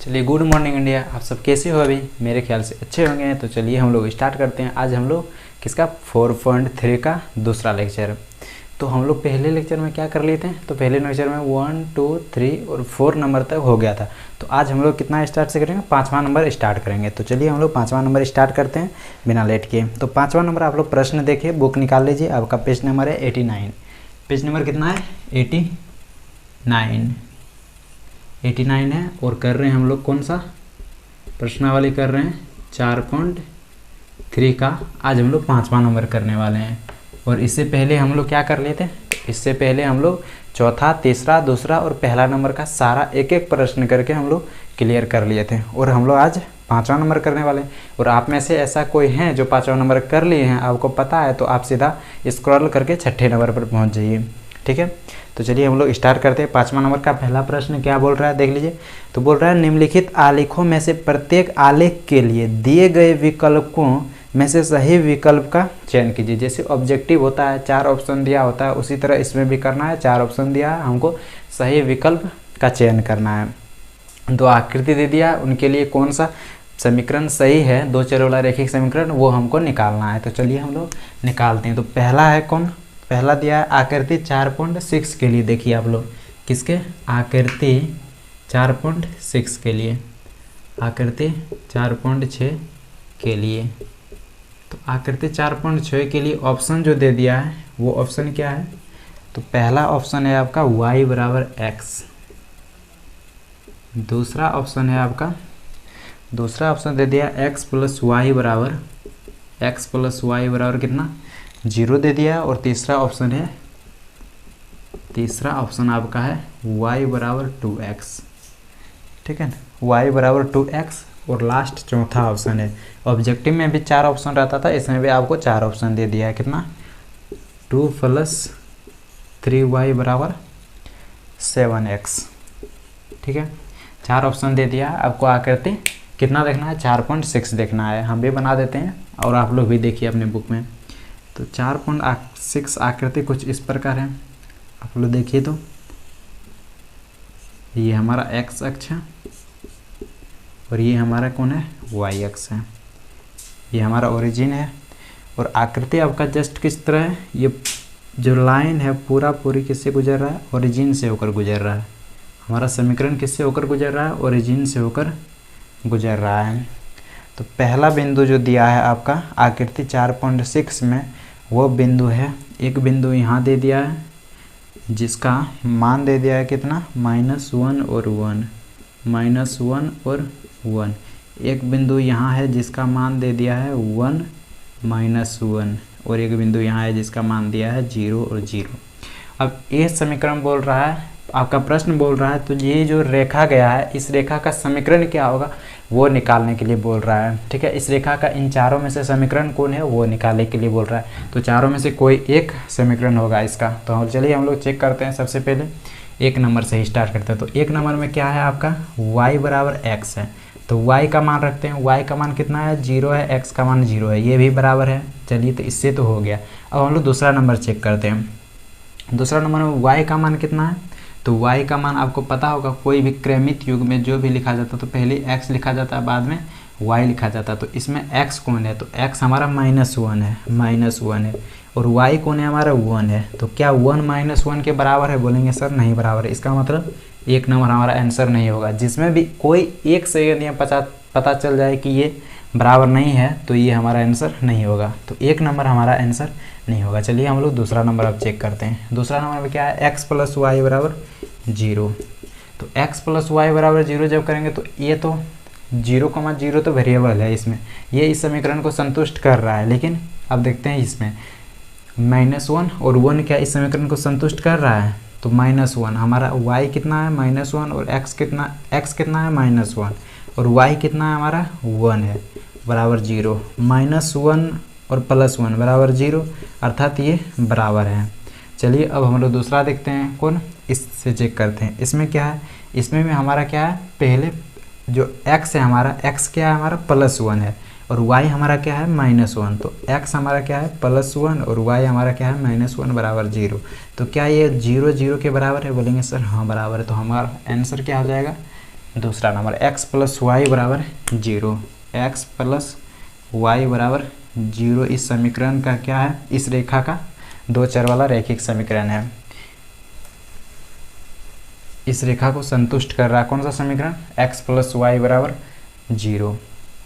चलिए, good morning India. आप सब कैसे हो? अभी मेरे ख्याल से अच्छे होंगे। तो चलिए हम लोग स्टार्ट करते हैं। आज हम लोग किसका 4.3 का दूसरा लेक्चर। तो हम लोग पहले लेक्चर में क्या कर लिए थे? तो पहले लेक्चर में 1, 2, 3 और 4 नंबर तक हो गया था। तो आज हम लोग कितना स्टार्ट से करेंगे? 5वां नंबर स्टार्ट करेंगे। तो चलिए हम लोग 5वां नंबर स्टार्ट करते हैं बिना लेट के। तो 5वां नंबर आप लोग प्रश्न देखिए, बुक निकाल लीजिए। आपका पेज नंबर है 89। पेज नंबर कितना है? 89 है। और कर रहे हैं हम लोग कौन सा प्रश्नावली कर रहे हैं? 4.3 का आज हम लोग 5वां नंबर करने वाले हैं। और इससे पहले हम लोग क्या कर लिए थे? इससे पहले हम लोग चौथा, तीसरा, दूसरा और पहला नंबर का सारा एक एक प्रश्न करके हम लोग क्लियर कर लिए थे। और हम लोग आज 5वां नंबर करने वाले हैं। और आप में से ऐसा कोई है जो 5वां नंबर कर लिए हैं, आपको पता है, तो आप सीधा स्क्रॉल करके 6ठे नंबर पर पहुंच जाइए। ठीक है, तो चलिए हम लोग स्टार्ट करते हैं। 5वां नंबर का पहला प्रश्न क्या बोल रहा है, देख लीजिए। तो बोल रहा है, निम्नलिखित आलेखों में से प्रत्येक आलेख के लिए दिए गए विकल्पों में से सही विकल्प का चयन कीजिए। जैसे ऑब्जेक्टिव होता है, 4 ऑप्शन दिया होता है, उसी तरह इसमें भी करना है। 4 ऑप्शन दिया है, हमको सही विकल्प का चयन करना है। 2 आकृति दे दिया, उनके लिए कौन सा समीकरण सही है, 2 चर वाला रैखिक समीकरण, वो हमको निकालना है। तो चलिए हम लोग निकालते हैं। तो पहला है कौन? पहला दिया है आकृति 4.6 के लिए। देखिए आप लोग, किसके? आकृति 4.6 के लिए। आकृति 4.6 के लिए। तो आकृति 4.6 के लिए ऑप्शन जो दे दिया है वो ऑप्शन क्या है? तो पहला ऑप्शन है आपका y बराबर x। दूसरा ऑप्शन है आपका, दूसरा ऑप्शन दे दिया x प्लस वाई बराबर कितना? 0 दे दिया। और तीसरा ऑप्शन है, तीसरा ऑप्शन आपका है y बराबर 2x। ठीक है ना, y बराबर 2x। और लास्ट चौथा ऑप्शन है, ऑब्जेक्टिव में भी 4 ऑप्शन रहता था, इसमें भी आपको 4 ऑप्शन दे दिया है। कितना? 2 + 3y बराबर 7x। ठीक है, 4 ऑप्शन दे दिया। आपको आकृति कितना देखना है? 4.6 देखना है। हम भी बना देते हैं और आप लोग भी देखिए अपने बुक में। तो 4.6 आकृति कुछ इस प्रकार है। आप लोग देखिए, तो ये हमारा x अक्ष है और ये हमारा कौन है? y अक्ष है। ये हमारा ओरिजिन है। और आकृति आपका जस्ट किस तरह है? ये जो लाइन है पूरी किससे गुजर रहा है? ओरिजिन से होकर गुजर रहा है। हमारा समीकरण किससे होकर गुजर रहा है? ओरिजिन से होकर गुजर रहा है। तो पहला बिंदु जो दिया है आपका आकृति 4.6 में, वो बिंदु है, एक बिंदु यहाँ दे दिया है जिसका मान दे दिया है कितना? -1 और 1, -1 और 1। एक बिंदु यहाँ है जिसका मान दे दिया है 1, -1। और एक बिंदु यहाँ है जिसका मान दिया है 0 और 0। अब ये समीकरण बोल रहा है, आपका प्रश्न बोल रहा है, तो ये जो रेखा गया है, इस रेखा का समीकरण क्या होगा वो निकालने के लिए बोल रहा है। ठीक है, इस रेखा का इन चारों में से समीकरण कौन है वो निकालने के लिए बोल रहा है। तो चारों में से कोई एक समीकरण होगा इसका। तो चलिए हम लोग चेक करते हैं। सबसे पहले 1 नंबर से ही स्टार्ट करते हैं। तो 1 नंबर में क्या है आपका? y बराबर x है। तो y का मान रखते हैं। y का मान कितना है? 0 है। x का मान 0 है। ये भी बराबर है। चलिए, तो इससे तो हो गया। अब हम लोग दूसरा नंबर चेक करते हैं। दूसरा नंबर में y का मान कितना है? तो y का मान आपको पता होगा, कोई भी क्रमित युग में जो भी लिखा जाता तो पहले x लिखा जाता है, बाद में y लिखा जाता। तो इसमें x कौन है? तो x हमारा -1 है, -1 है। और y कौन है? हमारा 1 है। तो क्या 1 - 1 के बराबर है? बोलेंगे सर नहीं बराबर है। इसका मतलब 1 नंबर हमारा आंसर नहीं होगा। जिसमें भी कोई एक से यदि पता चल जाए कि ये बराबर नहीं है, तो ये हमारा आंसर नहीं होगा। तो 1 नंबर हमारा आंसर नहीं होगा। चलिए हम लोग दूसरा नंबर अब चेक करते हैं। दूसरा नंबर में क्या है? x + y बराबर 0। तो x + y बराबर 0 जब करेंगे तो ये तो 0,0 तो वेरिएबल है इसमें, ये इस समीकरण को संतुष्ट कर रहा है। लेकिन अब देखते हैं इसमें -1 और 1 क्या इस समीकरण को संतुष्ट कर रहा है? तो -1 हमारा y कितना है? -1। और x कितना है? -1। और y कितना है हमारा? 1 है, बराबर 0। -1 और +1 बराबर 0, अर्थात ये बराबर है। चलिए अब हम लोग दूसरा देखते हैं। कौन? इससे चेक करते हैं। इसमें क्या है? इसमें भी हमारा क्या है? पहले जो x है हमारा, x क्या है हमारा? +1 है। और y हमारा क्या है? -1। तो x हमारा क्या है? +1 और y हमारा क्या है? -1 बराबर 0। तो क्या ये 0 0 के बराबर है? बोलेंगे सर हाँ बराबर है। तो हमारा आंसर क्या हो जाएगा? दूसरा नंबर x प्लस वाई बराबर 0, x प्लस वाई बराबर 0 इस समीकरण का क्या है, इस रेखा का दो चर वाला रैखिक समीकरण है। इस रेखा को संतुष्ट कर रहा है कौन सा समीकरण, x प्लस वाई बराबर 0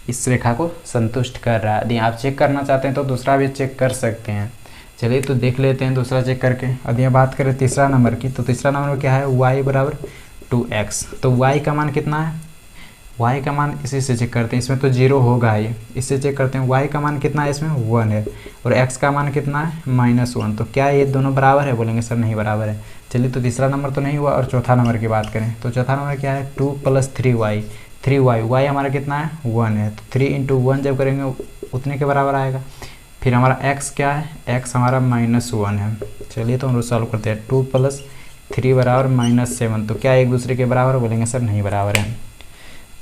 इस रेखा को संतुष्ट कर रहा है। यदि आप चेक करना चाहते हैं तो दूसरा भी चेक कर सकते हैं। चलिए तो देख लेते हैं दूसरा चेक करके। अब यह बात करें तीसरा नंबर की, तो तीसरा नंबर क्या है, y बराबर 2x। तो y का मान कितना है, y का मान इसी से चेक करते हैं, इसमें तो 0 होगा ही, इससे चेक करते हैं y का मान कितना है, इसमें 1 है, और x का मान कितना है -1। तो क्या ये दोनों बराबर है, बोलेंगे सर नहीं बराबर है। चलिए तो तीसरा नंबर तो नहीं हुआ। और चौथा नंबर की बात करें तो चौथा नंबर क्या है, 2 + 3y, 3y, y हमारा कितना है 1 है, तो 3 × 1 जब करेंगे उतने के बराबर आएगा। फिर हमारा x क्या है, x हमारा -1 है। चलिए तो हम लोग सॉल्व करते हैं, 2 + 3 बराबर -7। तो क्या एक दूसरे के बराबर, बोलेंगे सर नहीं बराबर है।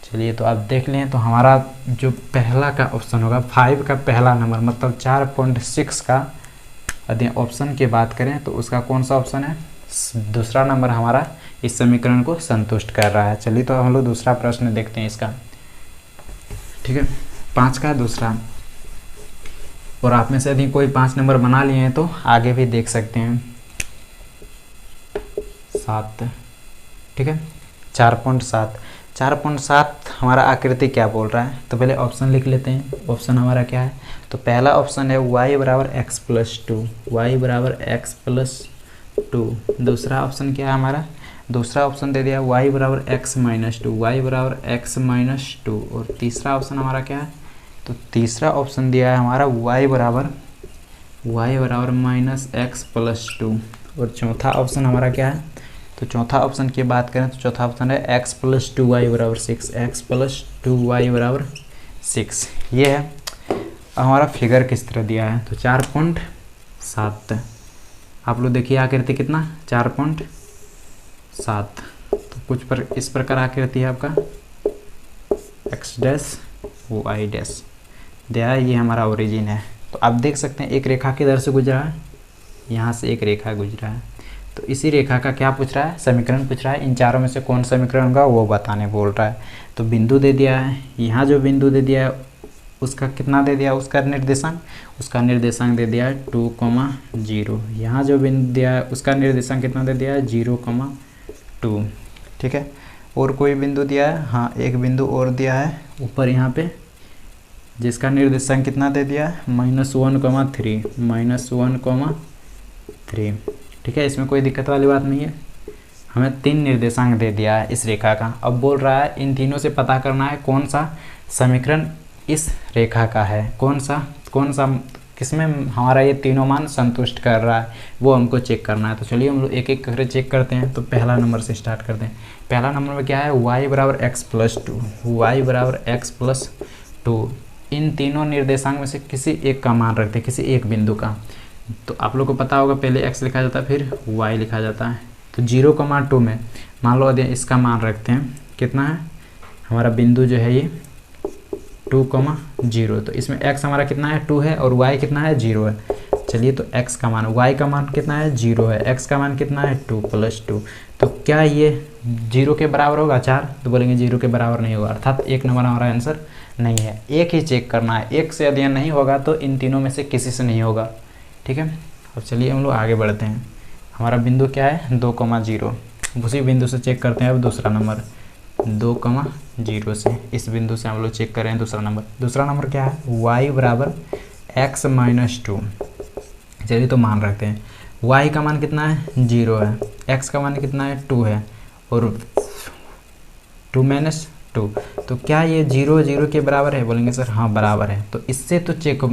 चलिए तो आप देख लें, तो हमारा जो पहला का ऑप्शन होगा 5 का पहला नंबर मतलब 4.6 का यदि ऑप्शन की बात करें तो उसका कौन सा ऑप्शन है, दूसरा नंबर हमारा इस समीकरण को संतुष्ट कर रहा है। चलिए तो हम लोग दूसरा प्रश्न देखते हैं इसका, ठीक है, 5 का दूसरा। और आप में से यदि कोई 5 नंबर बना लिए हैं तो आगे भी देख सकते हैं। 7, ठीक है, 4.7 हमारा आकृति क्या बोल रहा है, तो पहले ऑप्शन लिख लेते हैं। ऑप्शन हमारा क्या है, तो पहला ऑप्शन है y बराबर x + 2, y बराबर x + 2। दूसरा ऑप्शन क्या है हमारा, दूसरा ऑप्शन दे दिया y बराबर x - 2, y बराबर x - 2। और तीसरा ऑप्शन हमारा क्या है, तो तीसरा ऑप्शन दिया है हमारा y बराबर -x + 2। और चौथा ऑप्शन हमारा क्या है, तो चौथा ऑप्शन की बात करें तो चौथा ऑप्शन है x + 2y बराबर 6, x + 2y बराबर 6। ये है हमारा फिगर किस तरह दिया है, तो 4.7। आप लोग देखिए आकृति कितना 4.7। तो कुछ पर इस प्रकार आकृति है आपका x डैश y डैश दिया है, ये हमारा ओरिजिन है। तो आप देख सकते हैं एक रेखा किधर से गुजरा है, यहाँ से एक रेखा गुजरा है। तो इसी रेखा का क्या पूछ रहा है, समीकरण पूछ रहा है, इन चारों में से कौन समीकरण होगा वो बताने बोल रहा है। तो बिंदु दे दिया है, यहाँ जो बिंदु दे दिया है उसका कितना दे दिया, उसका निर्देशांक दे दिया है 2,0। यहाँ जो बिंदु दिया है उसका निर्देशांक कितना दे दिया है 0,2, ठीक है। और कोई बिंदु दिया है, हाँ एक बिंदु और दिया है ऊपर यहाँ पे, जिसका निर्देशांक कितना दे दिया है -1,3, ठीक है। इसमें कोई दिक्कत वाली बात नहीं है, हमें 3 निर्देशांक दे दिया है इस रेखा का। अब बोल रहा है इन तीनों से पता करना है कौन सा समीकरण इस रेखा का है, कौन सा किसमें हमारा ये तीनों मान संतुष्ट कर रहा है, वो हमको चेक करना है। तो चलिए हम लोग एक एक करके चेक करते हैं। तो पहला नंबर से स्टार्ट करते हैं। पहला नंबर में क्या है, y बराबर x + 2, y बराबर x + 2। इन तीनों निर्देशांक में से किसी एक का मान रखते हैं, किसी एक बिंदु का। तो आप लोग को पता होगा पहले x लिखा जाता है फिर y लिखा जाता है। तो 0,2 में मान लो यदि इसका मान रखते हैं, कितना है हमारा बिंदु जो है ये 2,0। तो इसमें x हमारा कितना है 2 है और y कितना है 0 है। चलिए तो x का मान, y का मान कितना है 0 है, x का मान कितना है 2 + 2। तो क्या ये 0 के बराबर होगा 4, तो बोलेंगे 0 के बराबर नहीं होगा, अर्थात एक नंबर हमारा आंसर नहीं है। एक ही चेक करना है, एक से यदि नहीं होगा तो इन तीनों में से किसी से नहीं होगा, ठीक है। अब चलिए हम लोग आगे बढ़ते हैं। हमारा बिंदु क्या है 2,0, उसी बिंदु से चेक करते हैं। अब दूसरा नंबर 2,0 से, इस बिंदु से हम लोग चेक करें दूसरा नंबर। दूसरा नंबर क्या है, y बराबर x - 2। चलिए तो मान रखते हैं, y का मान कितना है 0 है, x का मान कितना है 2 है, और 2 - 2। तो क्या ये 0 के बराबर है, बोलेंगे सर हाँ बराबर है। तो इससे तो चेक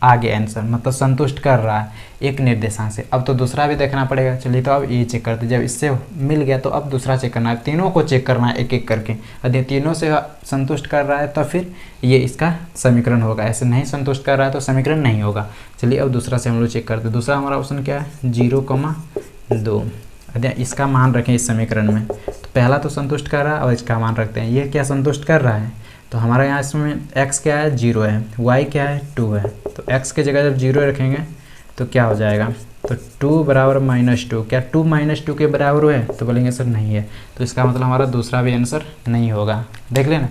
आगे आंसर मतलब संतुष्ट कर रहा है एक निर्देशांक से। अब तो दूसरा भी देखना पड़ेगा। चलिए तो अब ये चेक करते, जब इससे मिल गया तो अब दूसरा चेक करना है, तीनों को चेक करना है एक एक करके। यदि तीनों से संतुष्ट कर रहा है तो फिर ये इसका समीकरण होगा, ऐसे नहीं संतुष्ट कर रहा है तो समीकरण नहीं होगा। चलिए अब दूसरा से हम लोग चेक करते हैं। दूसरा हमारा ऑप्शन क्या है 0,2। यदि इसका मान रखें इस समीकरण में, तो पहला तो संतुष्ट कर रहा है और इसका मान रखते हैं, ये क्या संतुष्ट कर रहा है। तो हमारा यहाँ इसमें x क्या है 0 है, y क्या है 2 है। तो x की जगह जब 0 रखेंगे तो क्या हो जाएगा, तो तो 2 बराबर -2, क्या 2 -2 के बराबर है? तो बोलेंगे सर नहीं है, तो इसका मतलब हमारा दूसरा भी आंसर नहीं होगा। देख लेना,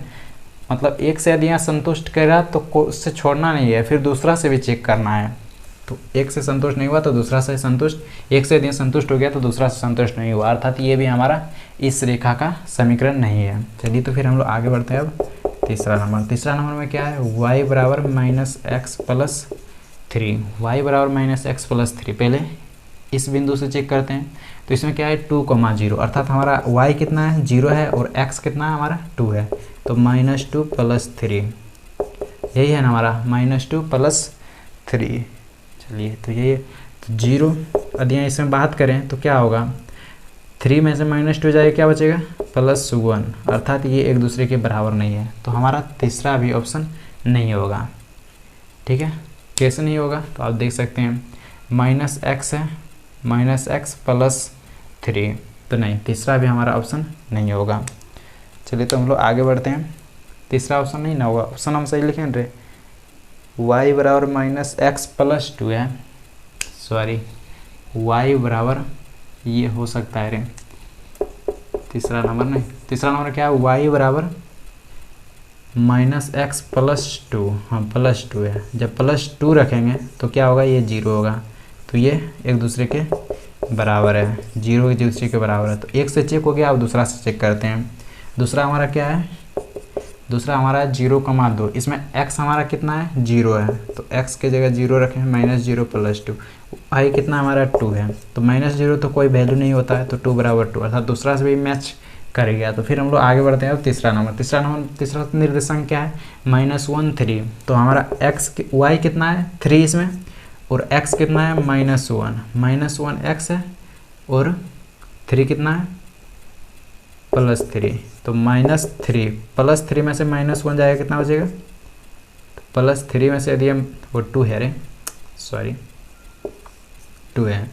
मतलब एक से यदि यहाँ संतुष्ट करेगा तो उससे छोड़ना नहीं है, फिर दूसरा से भी चेक करना है। तो एक से संतुष्ट नहीं हुआ तो दूसरा से संतुष्ट, एक से यदि संतुष्ट हो गया तो दूसरा से संतुष्ट नहीं हुआ, अर्थात ये भी हमारा इस रेखा का समीकरण नहीं है। चलिए तो फिर हम लोग आगे बढ़ते हैं। अब तीसरा नंबर में क्या है? y बराबर -x+3, y बराबर -x+3। पहले इस बिंदु से चेक करते हैं, तो इसमें क्या है? 2,0, अर्थात हमारा y कितना है? 0 है, और x कितना है हमारा? 2 है, तो -2 + 3, यही है ना हमारा -2 + 3। चलिए तो यही है, तो 0 यदि इसमें बात करें तो क्या होगा? 3 में से -2 जाएगा, क्या बचेगा? +1, अर्थात ये एक दूसरे के बराबर नहीं है, तो हमारा तीसरा भी ऑप्शन नहीं होगा। ठीक है, कैसे नहीं होगा? तो आप देख सकते हैं -x है, -x+3, तो नहीं, तीसरा भी हमारा ऑप्शन नहीं होगा। चलिए तो हम लोग आगे बढ़ते हैं। तीसरा ऑप्शन नहीं ना होगा, ऑप्शन हम सही लिखें रे, y बराबर -x+2 है, सॉरी y बराबर ये हो सकता है रे, तीसरा नंबर नहीं, तीसरा नंबर क्या है? y बराबर -x+2, हाँ +2 है। जब +2 रखेंगे तो क्या होगा? ये 0 होगा, तो ये एक दूसरे के बराबर है, 0 एक दूसरे के बराबर है। तो एक से चेक हो गया, अब दूसरा से चेक करते हैं। दूसरा हमारा क्या है? दूसरा हमारा 0,2, इसमें x हमारा कितना है? 0 है, तो x के जगह 0 रखें, -0 + 2, y कितना हमारा? 2 है, तो -0 तो कोई वैल्यू नहीं होता है, तो 2 बराबर 2, अर्थात दूसरा से भी मैच कर गया। तो फिर हम लोग आगे बढ़ते हैं। अब तीसरा निर्देशांक क्या है? -1, 3, तो हमारा y कितना है? 3 इसमें, और x कितना है? -1 x है, और 3 कितना है? +3, तो -3 + 3 में से -1 जाएगा, कितना बचेगा? +3 में से यदि हम, वो 2 है रे, सॉरी 2 है,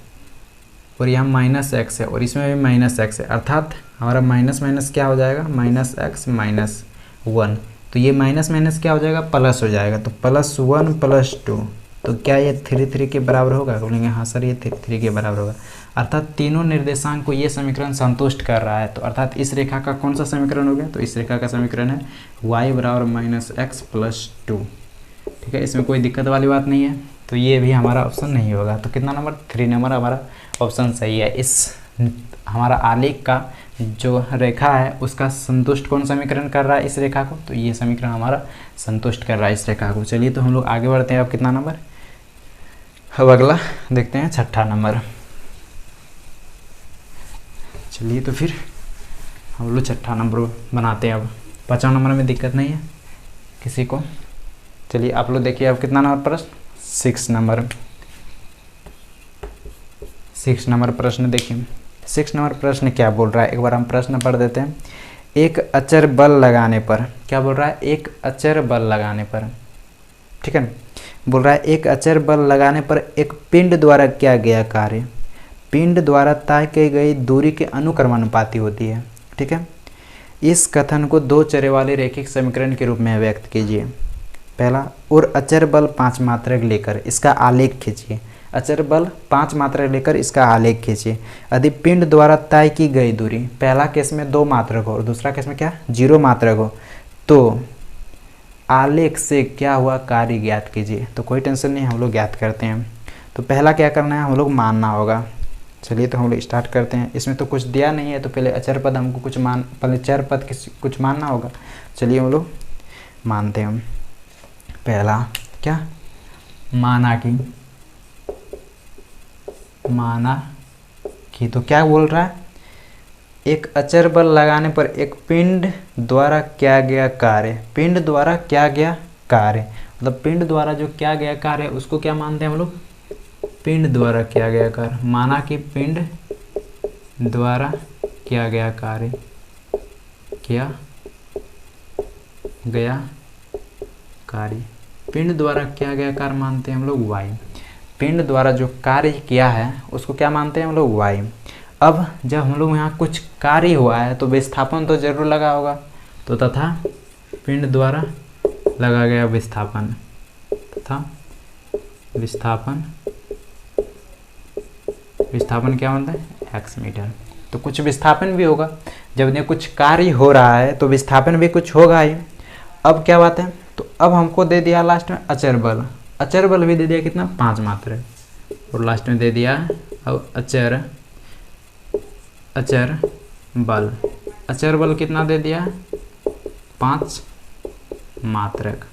और यहाँ -x है, और इसमें भी -x है, अर्थात हमारा माइनस क्या हो जाएगा? -x -1, तो ये माइनस क्या हो जाएगा? प्लस हो जाएगा, तो +1 + 2, तो क्या ये 3 के बराबर होगा? बोलेंगे हाँ सर ये 3 के बराबर होगा, अर्थात तीनों निर्देशांक को ये समीकरण संतुष्ट कर रहा है। तो अर्थात इस रेखा का कौन सा समीकरण हो गया? तो इस रेखा का समीकरण है y बराबर -x+2। ठीक है, इसमें कोई दिक्कत वाली बात नहीं है, तो ये भी हमारा ऑप्शन नहीं होगा। तो कितना नंबर? 3 नंबर हमारा ऑप्शन सही है। इस हमारा आलेख का जो रेखा है उसका संतुष्ट कौन समीकरण कर रहा है इस रेखा को? तो ये समीकरण हमारा संतुष्ट कर रहा है इस रेखा को। चलिए तो हम लोग आगे बढ़ते हैं। अब कितना नंबर? अब अगला देखते हैं, छठा नंबर। चलिए तो फिर हम लोग छठा नंबर बनाते हैं। अब 5वां नंबर में दिक्कत नहीं है किसी को। चलिए आप लोग देखिए, अब कितना नंबर प्रश्न? 6 नंबर प्रश्न देखिए। 6 नंबर प्रश्न क्या बोल रहा है, एक बार हम प्रश्न पढ़ देते हैं। एक अचर बल लगाने पर, क्या बोल रहा है? एक अचर बल लगाने पर, ठीक है, बोल रहा है एक अचर बल लगाने पर एक पिंड द्वारा किया गया कार्य पिंड द्वारा तय की गई दूरी के अनुक्रमानुपाती होती है। ठीक है, इस कथन को 2 चरों वाले रैखिक समीकरण के रूप में व्यक्त कीजिए। पहला, और अचर बल 5 मात्रक लेकर इसका आलेख खींचिए। अचर बल 5 मात्रक लेकर इसका आलेख खींचिए। यदि पिंड द्वारा तय की गई दूरी, पहला केस में 2 मात्रक हो और दूसरा केस में क्या 0 मात्रक हो, तो आलेख से क्या हुआ कार्य ज्ञात कीजिए। तो कोई टेंशन नहीं, हम लोग ज्ञात करते हैं। तो पहला क्या करना है, हम लोग मानना होगा। चलिए तो हम लोग स्टार्ट करते हैं। इसमें तो कुछ दिया नहीं है, तो पहले अचर पद हमको पहले चर पद कुछ मानना होगा। चलिए हम लोग मानते हैं। पहला क्या, माना कि तो क्या बोल रहा है, एक अचर बल लगाने पर एक पिंड द्वारा किया गया कार्य, पिंड द्वारा किया गया कार्य, मतलब पिंड द्वारा जो किया गया कार्य है उसको क्या मानते हैं हम लोग, पिंड द्वारा किया गया कार्य। माना कि पिंड द्वारा किया गया कार्य, किया गया कार्य, पिंड द्वारा किया गया कार्य मानते हैं हम लोग y। पिंड द्वारा जो कार्य किया है उसको क्या मानते हैं हम लोग y। अब जब हम लोग यहाँ कुछ कार्य हुआ है तो विस्थापन तो जरूर लगा होगा, तो तथा पिंड द्वारा लगा गया विस्थापन, तथा विस्थापन विस्थापन क्या होता है x मीटर। तो कुछ विस्थापन भी होगा, जब ये कुछ कार्य हो रहा है तो विस्थापन भी कुछ होगा ही। अब क्या बात है, तो अब हमको दे दिया लास्ट में अचर बल। अचर बल भी दे दिया कितना, 5 मात्रक, और लास्ट में दे दिया अब अचर बल। अचर बल कितना दे दिया, 5 मात्रक।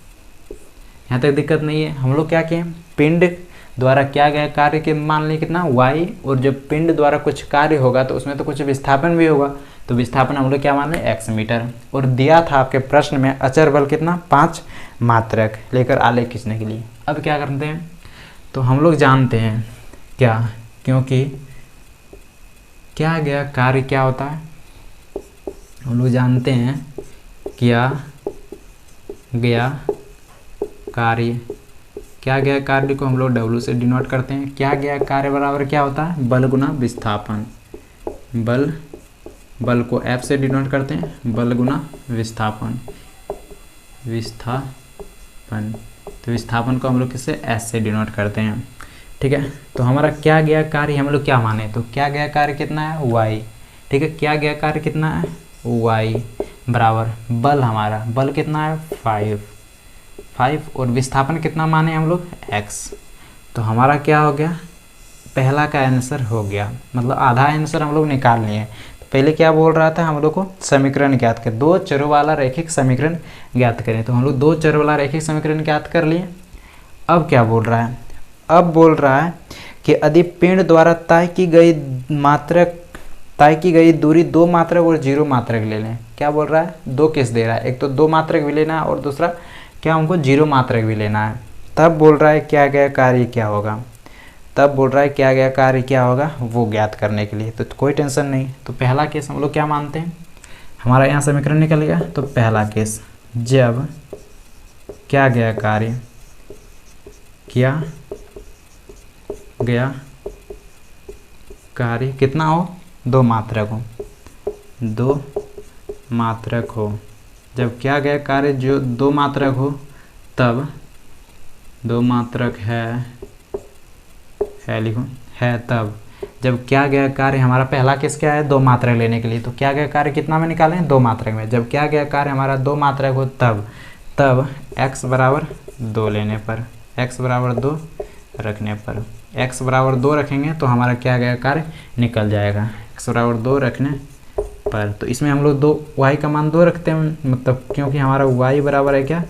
यहाँ तक दिक्कत नहीं है। हम लोग क्या किए, पिंड द्वारा किया गया कार्य के मान लिए कितना y, और जब पिंड द्वारा कुछ कार्य होगा तो उसमें तो कुछ विस्थापन भी होगा, तो विस्थापन हम लोग क्या मान रहे x मीटर। और दिया था आपके प्रश्न में अचर बल कितना, 5 मात्रक लेकर आलेख खींचने के लिए। अब क्या करते हैं, तो हम लोग जानते हैं क्या, क्योंकि क्या गया कार्य क्या होता है, हम लोग जानते हैं क्या गया कार्य। क्या गया कार्य को हम लोग W से डिनोट करते हैं। क्या गया कार्य बराबर क्या होता है, बल गुना विस्थापन। बल को F से डिनोट करते हैं, बल गुना विस्थापन। तो विस्थापन को हम लोग किससे, S से डिनोट करते हैं। ठीक है, तो हमारा क्या गया कार्य हम लोग क्या माने, तो क्या गया कार्य कितना है, y। ठीक है, क्या गया कार्य कितना है, y बराबर बल, हमारा बल कितना है 5, और विस्थापन कितना माने हम लोग, x। तो हमारा क्या हो गया, पहला का आंसर हो गया, मतलब आधा आंसर हम लोग निकाल लिए। तो पहले क्या बोल रहा था, हम लोग को समीकरण ज्ञात कर, 2 चरों वाला रैखिक समीकरण ज्ञात करें। तो हम लोग 2 चरों वाला रैखिक समीकरण ज्ञात कर लिए। अब क्या बोल रहा है, अब बोल रहा है कि यदि पिंड द्वारा तय की गई दूरी 2 मात्रक और 0 मात्रक ले लें। क्या बोल रहा है, 2 केस दे रहा है, एक तो 2 मात्रक भी लेना है और दूसरा क्या हमको 0 मात्रक भी लेना है। तब बोल रहा है क्या गया कार्य क्या होगा, वो ज्ञात करने के लिए। तो कोई टेंशन नहीं। तो पहला केस हम लोग क्या मानते हैं, हमारा यहाँ समीकरण निकल गया। तो पहला केस, जब क्या गया कार्य कितना हो, 2 मात्रक हो। जब क्या गया कार्य जो 2 मात्रक हो, तब 2 मात्रक है लिखो, है तब। जब क्या गया कार्य, हमारा पहला केस क्या है, 2 मात्रक लेने के लिए। तो क्या गया कार्य कितना में निकालें, 2 मात्रक में। जब क्या गया कार्य हमारा 2 मात्रक हो, तब x बराबर 2 लेने पर, x बराबर 2 रखने पर, x बराबर 2 रखेंगे तो हमारा क्या गया कार्य निकल जाएगा, x बराबर 2 रखने पर। तो इसमें हम लोग 2 y का मान 2 रखते हैं, मतलब क्योंकि हमारा y बराबर है क्या,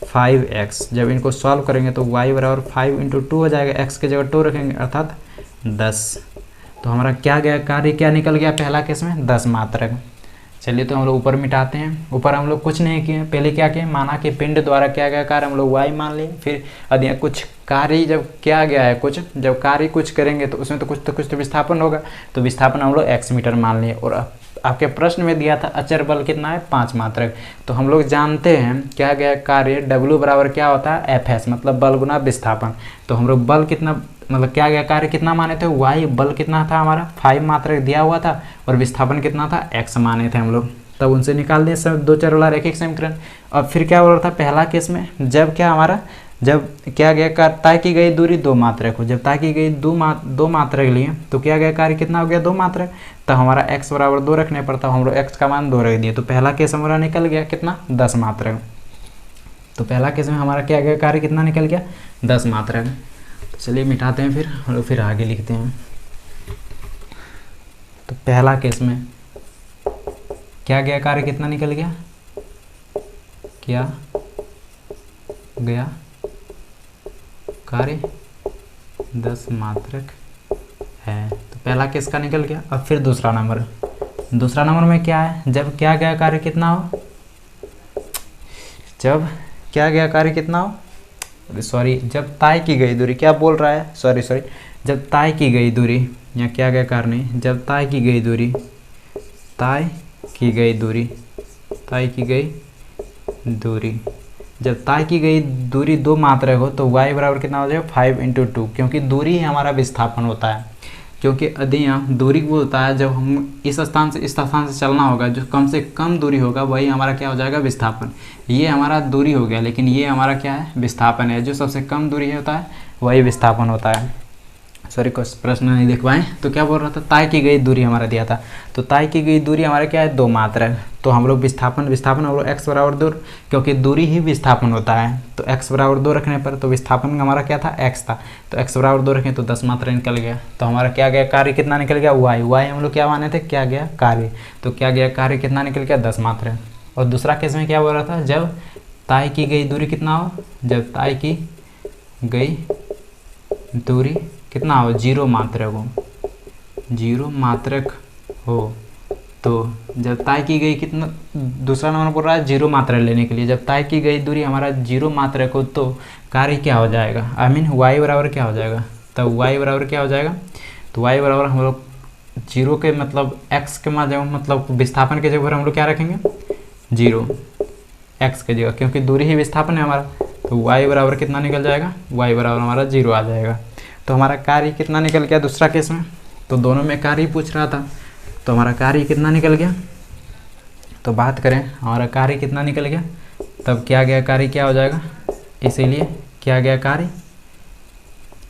5x। जब इनको सॉल्व करेंगे तो y बराबर 5 × 2 हो जाएगा, x की जगह 2 रखेंगे अर्थात 10। तो हमारा क्या गया कार्य क्या निकल गया पहला केस में, 10 मात्रक। चलिए तो हम लोग ऊपर मिटाते हैं। ऊपर हम लोग कुछ नहीं किए, पहले क्या किए, माना कि पिंड द्वारा क्या गया कार्य हम लोग y मान लिए। फिर यदि कुछ कार्य जब क्या गया है, जब कार्य कुछ करेंगे तो उसमें तो कुछ तो विस्थापन होगा, तो विस्थापन हम लोग x मीटर मान लिए। और आपके प्रश्न में दिया था अचर बल कितना है, 5 मात्रक। तो हम लोग जानते हैं क्या गया कार्य W बराबर क्या होता है, FS, मतलब बल गुना विस्थापन। तो हम लोग बल कितना, मतलब क्या गया कार्य कितना माने थे, y बल कितना था हमारा 5 मात्रक दिया हुआ था, और विस्थापन कितना था, x माने थे हम लोग। तब उनसे निकाल दिए सब 2 चर वाला रैखिक समीकरण। अब फिर क्या बोल रहा था पहला केस में, जब क्या गया कार्य तय की गई दूरी 2 मात्रक हो। जब तय की गई 2 मात्रक लिए तो क्या गया कार्य कितना हो गया, 2 मात्रक। तब हमारा x बराबर 2 रखने पर, तब हम लोग x का मान 2 रख दिए। तो पहला केस हमारा निकल गया कितना, 10 मात्रक। तो पहला केस में हमारा क्या गया कार्य कितना निकल गया, 10 मात्रक। तो चलिए मिटाते हैं, फिर हम लोग फिर आगे लिखते हैं। तो पहला केस में क्या गया कार्य कितना निकल गया, क्या गया कार्य 10 मात्रक है। तो पहला केस का निकल गया। अब फिर दूसरा नंबर में क्या है, जब क्या गया कार्य कितना हो, जब तय की गई दूरी, क्या बोल रहा है, सॉरी जब तय की गई दूरी, या क्या गया कार्य नहीं, जब तय की गई दूरी जब तय की गई दूरी 2 मात्रक हो तो y बराबर कितना हो जाएगा, 5 × 2, क्योंकि दूरी ही हमारा विस्थापन होता है। क्योंकि यदि यहाँ दूरी वो होता है, जब हम इस स्थान से इस स्थान से चलना होगा, जो कम से कम दूरी होगा वही हमारा क्या हो जाएगा, विस्थापन। ये हमारा दूरी हो गया, लेकिन ये हमारा क्या है, विस्थापन है। जो सबसे कम दूरी होता है वही विस्थापन होता है। सॉरी प्रश्न नहीं देख पाए। तो क्या बोल रहा था, तय की गई दूरी हमारा दिया था। तो तय की गई दूरी हमारा क्या है, 2 मात्रक। तो हम लोग विस्थापन हम लोग x बराबर 2, क्योंकि दूरी ही विस्थापन होता है। तो x बराबर 2 रखने पर तो विस्थापन हमारा क्या था, x था। तो x बराबर 2 रखें तो 10 मात्रा निकल गया। तो हमारा क्या गया, कार्य कितना निकल गया, y हम लोग क्या माने थे, क्या गया कार्य। तो क्या गया, कार्य कितना निकल गया, 10 मात्रा। और दूसरा केस में क्या बोल रहा था, जब तय की गई दूरी कितना हो, जब तय की गई दूरी कितना हो, 0 मात्रक हो, 0 मात्रक हो। तो जब तय की गई कितना, दूसरा नंबर बोल रहा है 0 मात्रा लेने के लिए, जब तय की गई दूरी हमारा 0 मात्रक हो तो कार्य क्या हो जाएगा, y बराबर क्या हो जाएगा। तब y बराबर क्या हो जाएगा, तो y बराबर हम लोग 0 के मतलब x के माध्यम मतलब विस्थापन के जगह पर हम लोग क्या रखेंगे, 0 x के जगह, क्योंकि दूरी ही विस्थापन है हमारा। तो y बराबर कितना निकल जाएगा, y बराबर हमारा 0 आ जाएगा। तो हमारा कार्य कितना निकल गया दूसरा केस में, तो दोनों में कार्य पूछ रहा था। तो हमारा कार्य कितना निकल गया, तो बात करें हमारा कार्य कितना निकल गया, तब क्या गया, कार्य क्या हो जाएगा, इसीलिए क्या गया, कार्य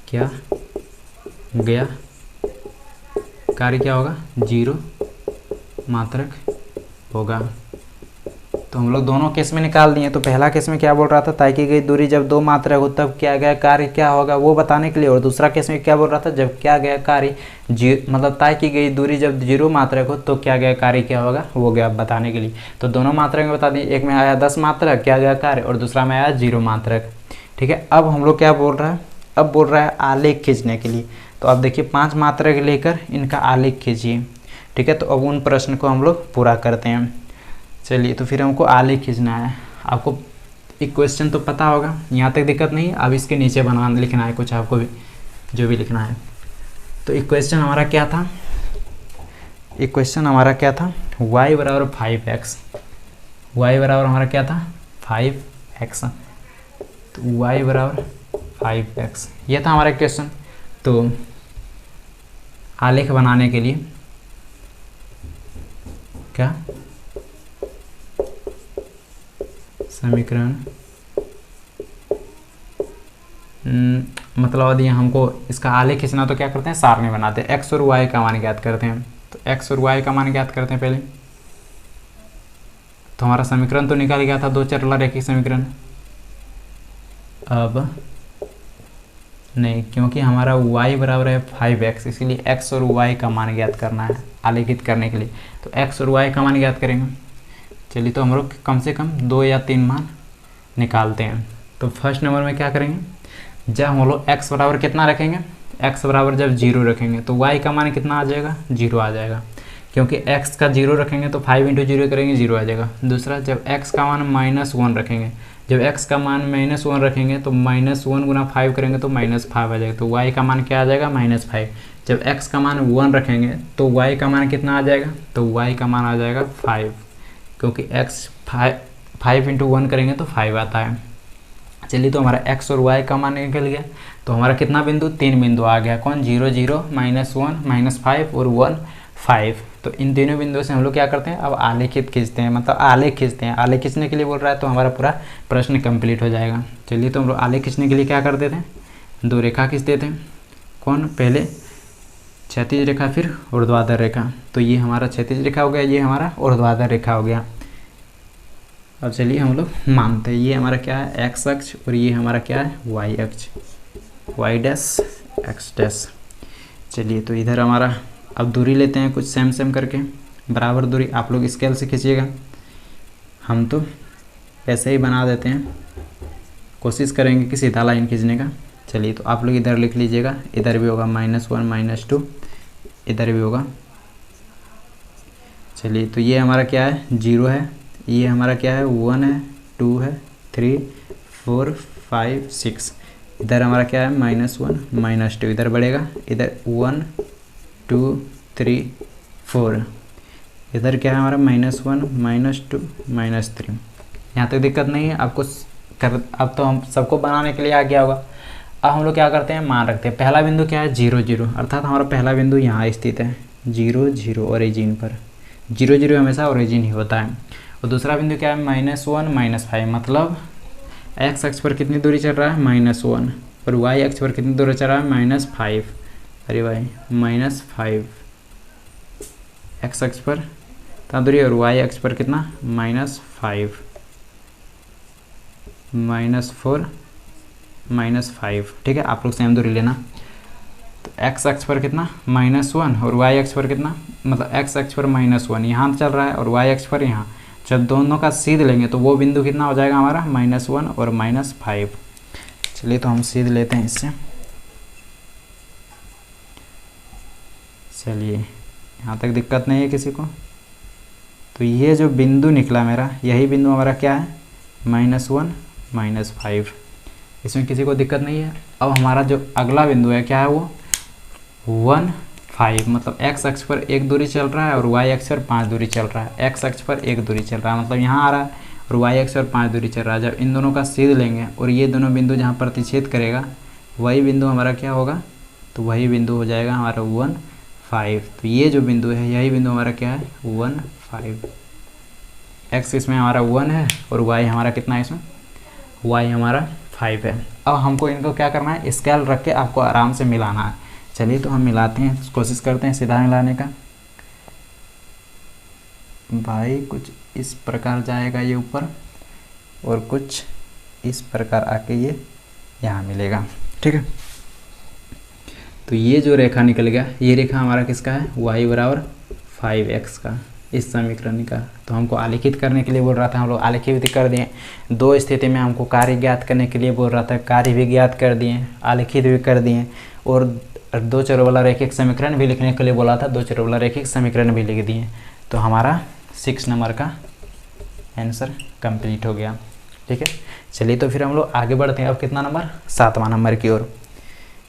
क्या गया, कार्य क्या होगा, 0 मात्रक होगा। तो हम लोग दोनों केस में निकाल दिए। तो पहला केस में क्या बोल रहा था, तय की गई दूरी जब 2 मात्रक हो तब क्या गया, कार्य क्या होगा वो बताने के लिए। और दूसरा केस में क्या बोल रहा था, जब क्या गया कार्य मतलब तय की गई दूरी जब 0 मात्रक हो तो क्या गया, कार्य क्या होगा वो गया बताने के लिए। तो दोनों मात्रक में बता दिए, एक में आया 10 मात्रक क्या गया कार्य, और दूसरा में आया 0 मात्रक। ठीक है, अब हम लोग क्या बोल रहा है, अब बोल रहा है आलेख खींचने के लिए। तो अब देखिए 5 मात्रक लेकर इनका आलेख खींचिए। ठीक है, तो अब उन प्रश्न को हम लोग पूरा करते हैं। चलिए, तो फिर हमको आलेख खींचना है। आपको इक्वेशन तो पता होगा, यहाँ तक दिक्कत नहीं। अब इसके नीचे लिखना है कुछ आपको भी, जो भी लिखना है। तो इक्वेशन हमारा क्या था, इक्वेशन हमारा क्या था, y बराबर 5x, y बराबर हमारा क्या था 5x। तो y बराबर 5x ये था हमारा इक्वेशन। तो आलेख बनाने के लिए क्या समीकरण मतलब यदि हमको इसका आलेख खींचना तो क्या करते हैं, सारणी बनाते हैं, x और y का मान ज्ञात करते हैं। तो x और y का मान ज्ञात करते हैं पहले। तो हमारा समीकरण तो निकल गया था, 2 चरला रैखिक समीकरण। अब नहीं, क्योंकि हमारा y बराबर है 5x, इसीलिए x और y का मान ज्ञात करना है आलेखित करने के लिए। तो x और y का मान ज्ञात करेंगे। चलिए, तो हम लोग कम से कम 2 या 3 मान निकालते हैं। तो फर्स्ट नंबर में क्या करेंगे, जब हम लोग x बराबर कितना रखेंगे, x बराबर जब 0 रखेंगे तो y का मान कितना आ जाएगा, 0 आ जाएगा, क्योंकि x का 0 रखेंगे तो 5 × 0 करेंगे 0 आ जाएगा। दूसरा, जब x का मान -1 रखेंगे, जब x का मान -1 रखेंगे तो -1 × 5 करेंगे तो -5 आ जाएगा। तो y का मान क्या आ जाएगा, -5। जब x का मान 1 रखेंगे तो y का मान कितना आ जाएगा, तो y का मान आ जाएगा 5, क्योंकि x 5 × 1 करेंगे तो 5 आता है। चलिए, तो हमारा x और y का मान निकल गया। तो हमारा कितना बिंदु, 3 बिंदु आ गया, कौन, 0 0 -1 -5 और 1 5। तो इन तीनों बिंदुओं से हम लोग क्या करते हैं, अब आलेखित खींचते हैं, मतलब आलेख खींचते हैं। आलेख खींचने के लिए बोल रहा है तो हमारा पूरा प्रश्न कंप्लीट हो जाएगा। चलिए, तो हम लोग आलेख खींचने के लिए क्या करते थे, 2 रेखा खींचते थे। कौन, पहले क्षैतिज रेखा फिर ऊर्ध्वाधर रेखा। तो ये हमारा क्षैतिज रेखा हो गया, ये हमारा ऊर्ध्वाधर रेखा हो गया। अब चलिए हम लोग मानते हैं ये हमारा क्या है, x अक्ष, और ये हमारा क्या है, y अक्ष, y डैश x डैश। चलिए, तो इधर हमारा अब दूरी लेते हैं कुछ सेम सेम करके, बराबर दूरी। आप लोग स्केल से खींचिएगा, हम तो ऐसे ही बना देते हैं, कोशिश करेंगे कि सीधा लाइन खींचने का। चलिए, तो आप लोग इधर लिख लीजिएगा, इधर भी होगा -1 -2, इधर भी होगा। चलिए, तो ये हमारा क्या है, 0 है, ये हमारा क्या है, 1 है, 2 है, 3 4 5 6। इधर हमारा क्या है, -1 -2, इधर बढ़ेगा, इधर 1 2 3 4, इधर क्या है हमारा -1 -2 -3। यहाँ तक दिक्कत नहीं है आपको अब तो हम सबको बनाने के लिए आ गया होगा। अब हम लोग क्या करते हैं, मान रखते हैं। पहला बिंदु क्या है, 0 0, अर्थात हमारा पहला बिंदु यहाँ स्थित है, 0 0 ओरिजिन पर। 0 0 हमेशा ओरिजिन ही होता है। और दूसरा बिंदु क्या है, -1 -5, मतलब x अक्ष पर कितनी दूरी चल रहा है, -1, और y अक्ष पर कितनी दूरी चल रहा है, -5। अरे भाई -5 एक्स अक्ष पर इतना दूरी और वाई अक्ष पर कितना -5 -4 -5। ठीक है, आप लोग सेम दूरी लेना। तो एक्स अक्ष पर कितना -1 और वाई अक्ष पर कितना, मतलब एक्स अक्ष पर -1 यहाँ चल रहा है और वाई अक्ष पर यहाँ। जब दोनों का सीध लेंगे तो वो बिंदु कितना हो जाएगा हमारा -1 और -5। चलिए तो हम सीध लेते हैं इससे। चलिए यहाँ तक दिक्कत नहीं है किसी को। तो ये जो बिंदु निकला मेरा, यही बिंदु हमारा क्या है -1 -5। इसमें किसी को दिक्कत नहीं है। अब हमारा जो अगला बिंदु है क्या है वो 1 5, मतलब एक्स अक्ष पर 1 दूरी चल रहा है और वाई अक्ष पर 5 दूरी चल रहा है। एक्स अक्ष पर 1 दूरी चल रहा है मतलब यहाँ आ रहा है और वाई अक्ष पर 5 दूरी चल रहा है। जब इन दोनों का सीध लेंगे और ये दोनों बिंदु जहाँ प्रतिच्छेद करेगा वही बिंदु हमारा क्या होगा, तो वही बिंदु हो जाएगा हमारा 1 5। तो ये जो बिंदु है यही बिंदु हमारा क्या है 1 5। एक्स इसमें हमारा 1 है और वाई हमारा कितना है इसमें, वाई हमारा 5 है। अब हमको इनको क्या करना है, स्केल रख के आपको आराम से मिलाना है। चलिए तो हम मिलाते हैं, कोशिश करते हैं सीधा मिलाने का। भाई कुछ इस प्रकार जाएगा ये ऊपर और कुछ इस प्रकार आके ये यहाँ मिलेगा। ठीक है, तो ये जो रेखा निकल गया, ये रेखा हमारा किसका है y बराबर 5x का, इस समीकरण का। तो हमको आलेखित करने के लिए बोल रहा था, हम लोग आलेखित भी कर दिए। दो स्थिति में हमको कार्य ज्ञात करने के लिए बोल रहा था, कार्य भी ज्ञात कर दिए, आलेखित भी कर दिए और दो चरों वाला रैखिक समीकरण भी लिखने के लिए बोला था, दो चरों वाला रैखिक समीकरण भी लिख दिए। तो हमारा 6 नंबर का आंसर कंप्लीट हो गया। ठीक है, चलिए तो फिर हम लोग आगे बढ़ते हैं। अब कितना नंबर, 7वां नंबर की ओर।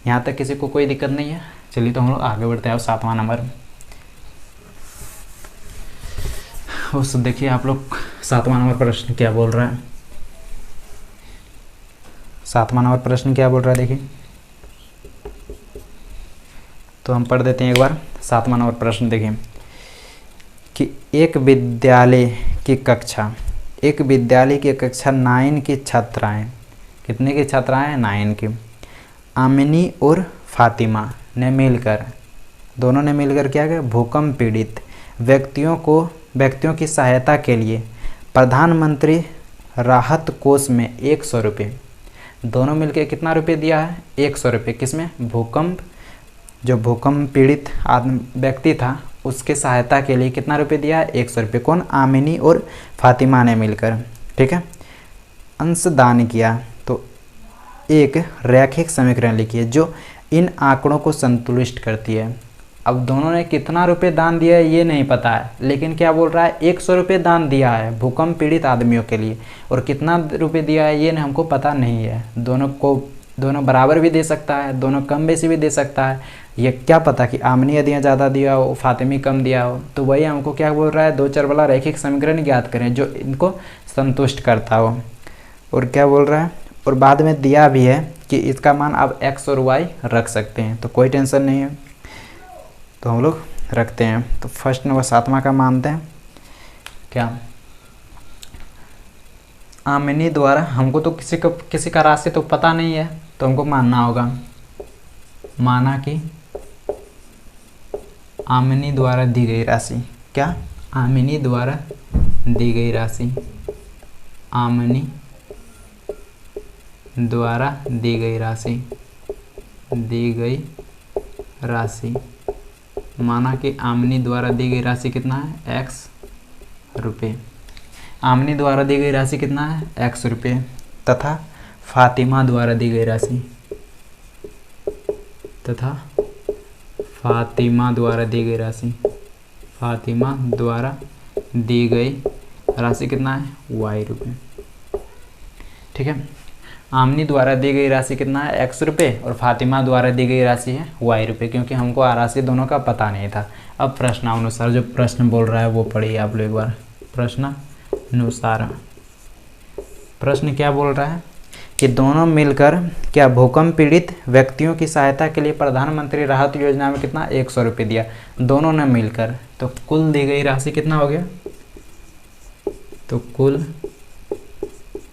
यहाँ तक किसी को कोई दिक्कत नहीं है। चलिए तो हम लोग आगे बढ़ते हैं। अब 7वां नंबर, उस देखिए आप लोग 7वां नंबर प्रश्न क्या बोल रहा है। 7वां नंबर प्रश्न क्या बोल रहा है देखिए, तो हम पढ़ देते हैं एक बार। 7वां नंबर प्रश्न देखिए कि एक विद्यालय की कक्षा 9 की छात्राएं, कितने की छात्राएं 9 की, आमिनी और फातिमा ने मिलकर, दोनों ने मिलकर क्या किया, भूकंप पीड़ित व्यक्तियों की सहायता के लिए प्रधानमंत्री राहत कोष में 100 रुपये, दोनों मिलकर कितना रुपये दिया है 100 रुपये। किसमें, जो भूकंप पीड़ित व्यक्ति था उसके सहायता के लिए कितना रुपये दिया है 100 रुपये। कौन, आमिनी और फातिमा ने मिलकर। ठीक है, अंशदान किया। तो एक रैखिक समीकरण लिखिए जो इन आंकड़ों को संतुलित करती है। अब दोनों ने कितना रुपए दान दिया है ये नहीं पता है, लेकिन क्या बोल रहा है 100 रुपये दान दिया है भूकंप पीड़ित आदमियों के लिए, और कितना रुपये दिया है ये हमको पता नहीं है। दोनों बराबर भी दे सकता है, दोनों कम बेसी भी दे सकता है। ये क्या पता कि आमनी यदि ज़्यादा दिया हो, फातिमी कम दिया हो। तो वही हमको क्या बोल रहा है, दो चर वाला रैखिक समीकरण ज्ञात करें जो इनको संतुष्ट करता हो। और क्या बोल रहा है, और बाद में दिया भी है कि इसका मान आप x और y रख सकते हैं, तो कोई टेंशन नहीं है। तो हम लोग रखते हैं। तो फर्स्ट नंबर 7वां का मानते हैं क्या, आमिनी द्वारा, हमको तो किसी का राशि तो पता नहीं है, तो हमको मानना होगा, माना कि आमिनी द्वारा दी गई राशि, क्या, आमिनी द्वारा दी गई राशि, आमिनी द्वारा दी गई राशि, माना कि आमनी द्वारा दी गई राशि कितना है x रुपये, आमनी द्वारा दी गई राशि कितना है x रुपये, तथा फातिमा द्वारा दी गई राशि, फातिमा द्वारा दी गई राशि कितना है y रुपये। ठीक है, आमनी द्वारा दी गई राशि कितना है x रुपये और फातिमा द्वारा दी गई राशि है y रुपये, क्योंकि हमको राशि दोनों का पता नहीं था। अब प्रश्नानुसार जो प्रश्न बोल रहा है वो पढ़िए आप लोग एक बार। प्रश्नानुसार प्रश्न क्या बोल रहा है कि दोनों मिलकर क्या भूकंप पीड़ित व्यक्तियों की सहायता के लिए प्रधानमंत्री राहत योजना में कितना 100 रुपये दिया, दोनों ने मिलकर। तो कुल दी गई राशि कितना हो गया, तो कुल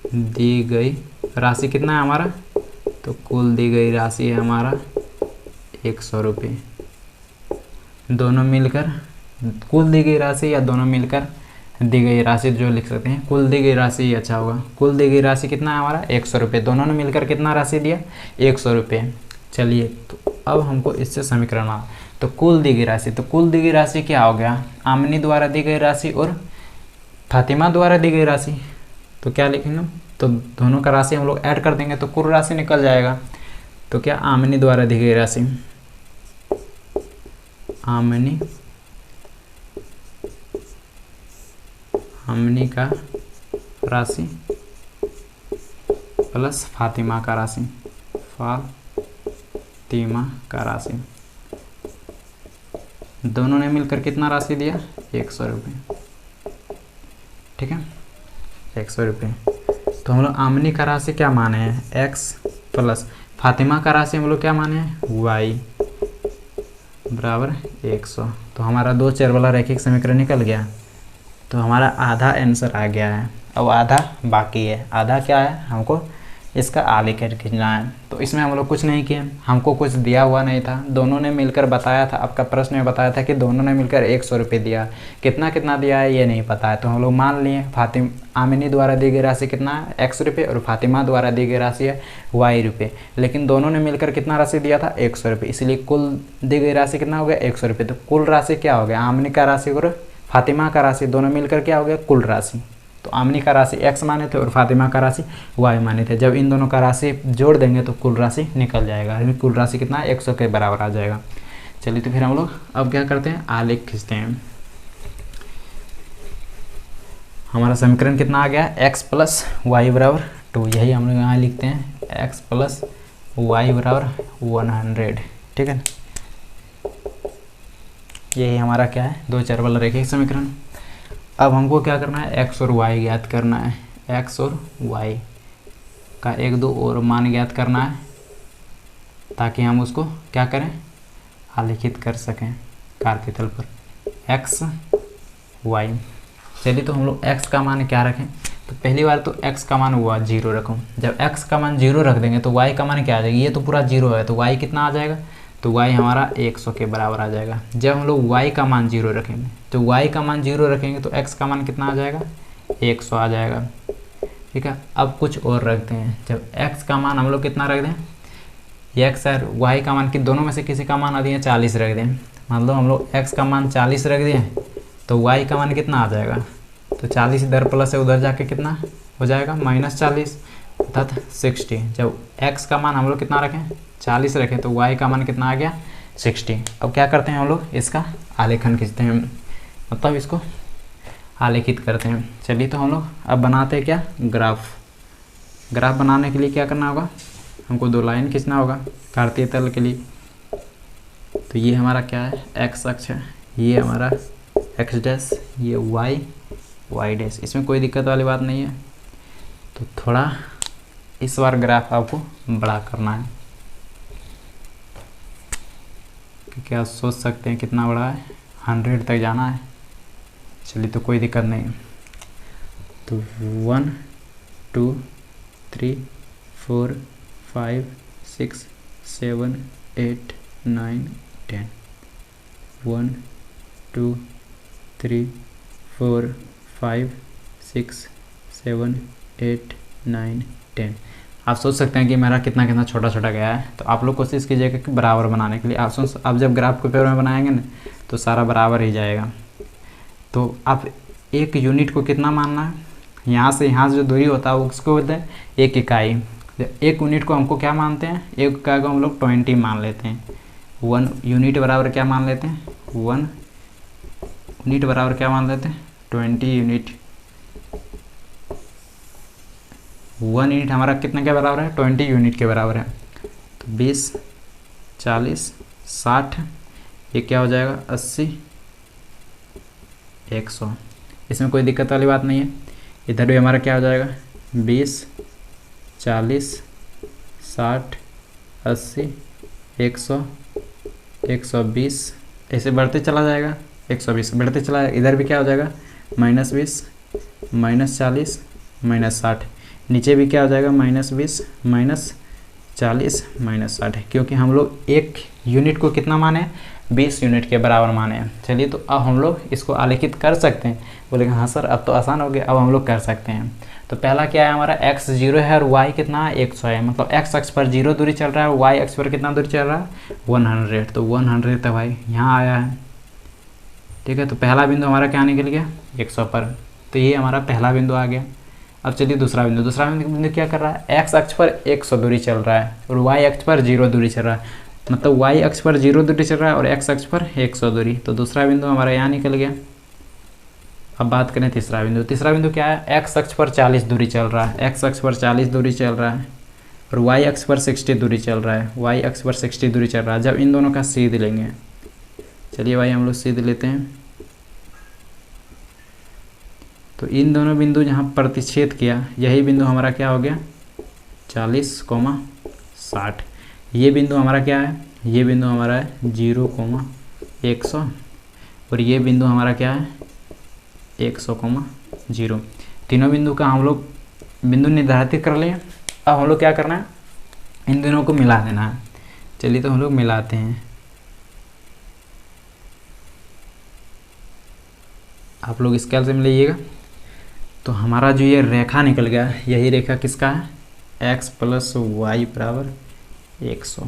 दी गई राशि कितना है हमारा, तो कुल दी गई राशि है हमारा 100 रुपये। दोनों मिलकर कुल दी गई राशि या दोनों मिलकर दी गई राशि जो लिख सकते हैं, कुल दी गई राशि ही अच्छा होगा। कुल दी गई राशि कितना है हमारा 100 रुपये। दोनों ने मिलकर कितना राशि दिया 100 रुपये। चलिए तो अब हमको इससे समीकरण बना, तो कुल दी गई राशि, तो कुल दी गई राशि क्या हो गया, आमनी द्वारा दी गई राशि और फातिमा द्वारा दी गई राशि। तो क्या लिखेंगे, तो दोनों का राशि हम लोग ऐड कर देंगे तो कुल राशि निकल जाएगा। तो क्या आमनी द्वारा दी गई राशि, आमनी का राशि प्लस फातिमा का राशि, फातिमा का राशि, दोनों ने मिलकर कितना राशि दिया 100 रुपये। ठीक है 100 रुपये। तो हम लोग आमनी का राशि क्या माने हैं x प्लस फातिमा का राशि हम लोग क्या माने हैं y बराबर 100। तो हमारा 2 चर वाला रैखिक समीकरण निकल गया। तो हमारा आधा आंसर आ गया है। अब आधा बाकी है। आधा क्या है, हमको इसका आलेख खींचना है। तो इसमें हम लोग कुछ नहीं किए, हमको कुछ दिया हुआ नहीं था, दोनों ने मिलकर बताया था। आपका प्रश्न में बताया था कि दोनों ने मिलकर 100 रुपये दिया, कितना कितना दिया है ये नहीं पता है। तो हम लोग मान लिए आमिनी द्वारा दी गई राशि कितना है x रुपये और फातिमा द्वारा दी गई राशि है y रुपये। लेकिन दोनों ने मिलकर कितना राशि दिया था 100 रुपये, इसलिए कुल दी गई राशि कितना हो गया 100 रुपये। तो कुल राशि क्या हो गया, आमिनी का राशि और फातिमा का राशि दोनों मिलकर क्या हो गया कुल राशि। तो आमनी का राशि x माने थे और फातिमा का राशि y माने थे। जब इन दोनों का राशि जोड़ देंगे तो कुल राशि निकल जाएगा। कुल राशि कितना है 100 के बराबर आ जाएगा। चलिए तो फिर हम लोग अब क्या करते हैं, आलेख खींचते हैं। हमारा समीकरण कितना आ गया x प्लस वाई बराबर 2, यही हम लोग यहाँ लिखते हैं x प्लस वाई बराबर 100। ठीक है, यही हमारा क्या है 2 चर वाला रैखिक समीकरण। अब हमको क्या करना है x और y ज्ञात करना है। x और y का 1 2 और मान ज्ञात करना है ताकि हम उसको क्या करें आलेखित कर सकें कार्यतल पर x y। चलिए तो हम लोग x का मान क्या रखें, तो पहली बार तो x का मान हुआ 0 रखूँ। जब x का मान 0 रख देंगे तो y का मान क्या आ जाएगा, ये तो पूरा 0 है तो y कितना आ जाएगा, तो y हमारा 100 के बराबर आ जाएगा। जब हम लोग y का मान 0 रखेंगे तो y का मान 0 रखेंगे तो x का मान कितना आ जाएगा 100 आ जाएगा। ठीक है, अब कुछ और रखते हैं। जब x का मान हम लोग कितना रख दें, x और y का मान कि दोनों में से किसी का मान आ दिए 40 रख दें। मान लो हम लोग x का मान 40 रख दिए तो y का मान कितना आ जाएगा, तो 40 इधर प्लस है उधर जाके कितना हो जाएगा -40 अर्थात 60। जब x का मान हम लोग कितना रखें 40 रखें तो y का मान कितना आ गया 60। अब क्या करते हैं हम लोग इसका आलेखन खींचते हैं, मतलब इसको आलेखित करते हैं। चलिए तो हम लोग अब बनाते हैं क्या ग्राफ। ग्राफ बनाने के लिए क्या करना होगा, हमको 2 लाइन खींचना होगा कार्तीय तल के लिए। तो ये हमारा क्या है x अक्ष है, ये हमारा x डैश, ये y डैश। इसमें कोई दिक्कत वाली बात नहीं है। तो थोड़ा इस बार ग्राफ आपको बड़ा करना है क्योंकि आप सोच सकते हैं कितना बड़ा है, 100 तक जाना है। चलिए तो कोई दिक्कत नहीं। तो 1 2 3 4 5 6 7 8 9 10 1 2 3 4 5 6 7 8 9 10। आप सोच सकते हैं कि मेरा कितना कितना छोटा छोटा गया है। तो आप लोग कोशिश कीजिएगा कि बराबर बनाने के लिए। आप जब ग्राफ को पेपर में बनाएंगे ना तो सारा बराबर ही जाएगा। तो आप एक यूनिट को कितना मानना है, यहाँ से यहाँ जो दूरी होता है वो उसको बोलते हैं 1 इकाई। एक यूनिट को हमको क्या मानते हैं, 1 इकाई को हम लोग 20 मान लेते हैं। 1 यूनिट बराबर क्या मान लेते हैं, 1 यूनिट बराबर क्या मान लेते हैं 20 यूनिट। 1 यूनिट हमारा कितने के बराबर है 20 यूनिट के बराबर है। तो 20 40 60 ये क्या हो जाएगा 80 100। इसमें कोई दिक्कत वाली बात नहीं है। इधर भी हमारा क्या हो जाएगा 20 40 60 80 100 120 ऐसे बढ़ते चला जाएगा, 120 बढ़ते चला जाएगा। इधर भी क्या हो जाएगा -20 -40 -60। नीचे भी क्या हो जाएगा -20 -40 40 माइनस 60 है, क्योंकि हम लोग एक यूनिट को कितना माने, 20 यूनिट के बराबर माने हैं। चलिए तो अब हम लोग इसको आलेखित कर सकते हैं। बोलेंगे हाँ सर अब तो आसान हो गया, अब हम लोग कर सकते हैं। तो पहला क्या है हमारा, x 0 है और y कितना है 100 है, मतलब x अक्ष पर 0 दूरी चल रहा है और y अक्ष पर कितना दूरी चल रहा है 100। तो 100 तो भाई यहाँ आया है, ठीक है। तो पहला बिंदु हमारा क्या निकल गया 100 पर, तो ये हमारा पहला बिंदु आ गया। अब चलिए दूसरा बिंदु क्या कर रहा है, x अक्ष पर 100 दूरी चल रहा है और y अक्ष पर 0 दूरी चल रहा है, मतलब y अक्ष पर 0 दूरी चल रहा है और x अक्ष पर 100 दूरी। तो दूसरा बिंदु हमारा यहाँ निकल गया। अब बात करें तीसरा बिंदु क्या है, x अक्ष पर 40 दूरी चल रहा है, x अक्ष पर 40 दूरी चल रहा है और y अक्ष पर 60 दूरी चल रहा है, y अक्ष पर 60 दूरी चल रहा है। जब इन दोनों का सीध लेंगे, चलिए भाई हम लोग सीध लेते हैं। तो इन दोनों बिंदु जहाँ प्रतिच्छेद किया, यही बिंदु हमारा क्या हो गया 40,60। ये बिंदु हमारा क्या है, ये बिंदु हमारा है 0,100 और ये बिंदु हमारा क्या है 100,0। तीनों बिंदु का हम लोग बिंदु निर्धारित कर लिए। अब हम लोग क्या करना है, इन दोनों को मिला देना है। चलिए तो हम लोग मिलाते हैं। आप लोग स्केल से मिलाइएगा। तो हमारा जो ये रेखा निकल गया, यही रेखा किसका है, x + y बराबर 100।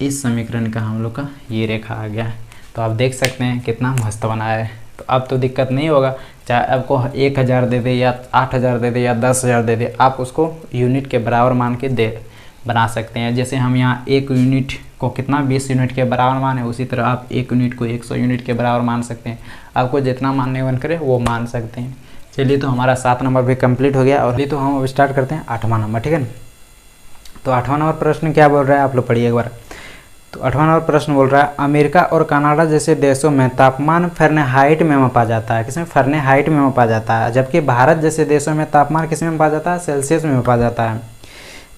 इस समीकरण का हम लोग का ये रेखा आ गया है। तो आप देख सकते हैं कितना मस्त बनाया है। तो अब तो दिक्कत नहीं होगा, चाहे आपको 1000 दे दे या 8000 दे दे या 10,000 दे दे, आप उसको यूनिट के बराबर मान के बना सकते हैं। जैसे हम यहाँ एक यूनिट को कितना 20 यूनिट के बराबर माने, उसी तरह आप एक यूनिट को 100 यूनिट के बराबर मान सकते हैं। आपको जितना मानने मन करे वो मान सकते हैं। चलिए तो हमारा 7 नंबर भी कंप्लीट हो गया और ये तो हम अब स्टार्ट करते हैं 8वां नंबर, ठीक है ना। तो 8वां नंबर प्रश्न क्या बोल रहा है, आप लोग पढ़िए एक बार। तो 8वां नंबर प्रश्न बोल रहा है, अमेरिका और कनाडा जैसे देशों में तापमान फ़ारेनहाइट में मापा जाता है। किसमें, फ़ारेनहाइट में मापा जाता है, जबकि भारत जैसे देशों में तापमान किसमें मापा जाता है, सेल्सियस में मापा जाता है।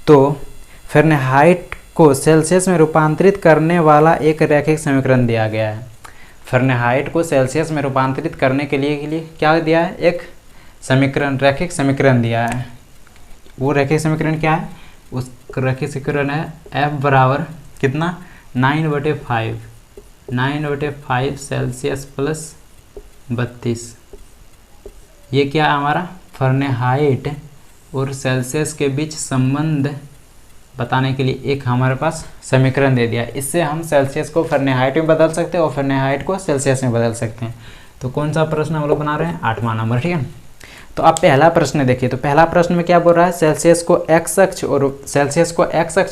तो फ़ारेनहाइट को सेल्सियस में रूपांतरित करने वाला एक रैखिक समीकरण दिया गया है। फ़ारेनहाइट को सेल्सियस में रूपांतरित करने के लिए क्या दिया है, एक समीकरण, रैखिक समीकरण दिया है। वो रैखिक समीकरण क्या है, उस रैखिक समीकरण है F बराबर कितना 9/5 सेल्सियस प्लस 32। ये क्या है हमारा, फ़ारेनहाइट और सेल्सियस के बीच संबंध बताने के लिए एक हमारे पास समीकरण दे दिया। इससे हम सेल्सियस को फ़ारेनहाइट में बदल सकते हैं और फ़ारेनहाइट को सेल्सियस में बदल सकते हैं। तो कौन सा प्रश्न हम लोग बना रहे हैं, 8वां नंबर, ठीक है। तो आप पहला प्रश्न देखिए। तो पहला प्रश्न में क्या बोल रहा है, सेल्सियस को x अक्ष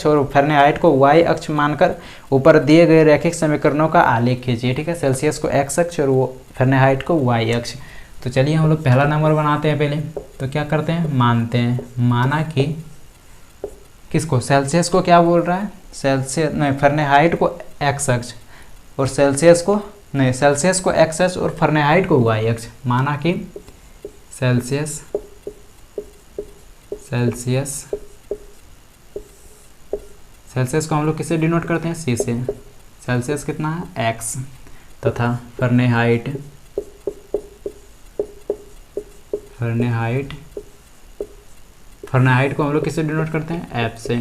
और फ़ारेनहाइट को y अक्ष मानकर ऊपर दिए गए रैखिक समीकरणों का आलेख खींचिए, ठीक है। सेल्सियस को x अक्ष और वो फ़ारेनहाइट को y अक्ष। तो चलिए हम लोग पहला नंबर बनाते हैं पहले। तो क्या करते हैं, मानते हैं, माना कि किसको, सेल्सियस को क्या बोल रहा है, फ़ारेनहाइट को x अक्ष और सेल्सियस को x अक्ष और फ़ारेनहाइट को y अक्ष। माना कि सेल्सियस को हम लोग किससे डिनोट करते हैं, c से। सेल्सियस कितना है x तथा फ़ारेनहाइट को हम लोग किससे डिनोट करते हैं, f से,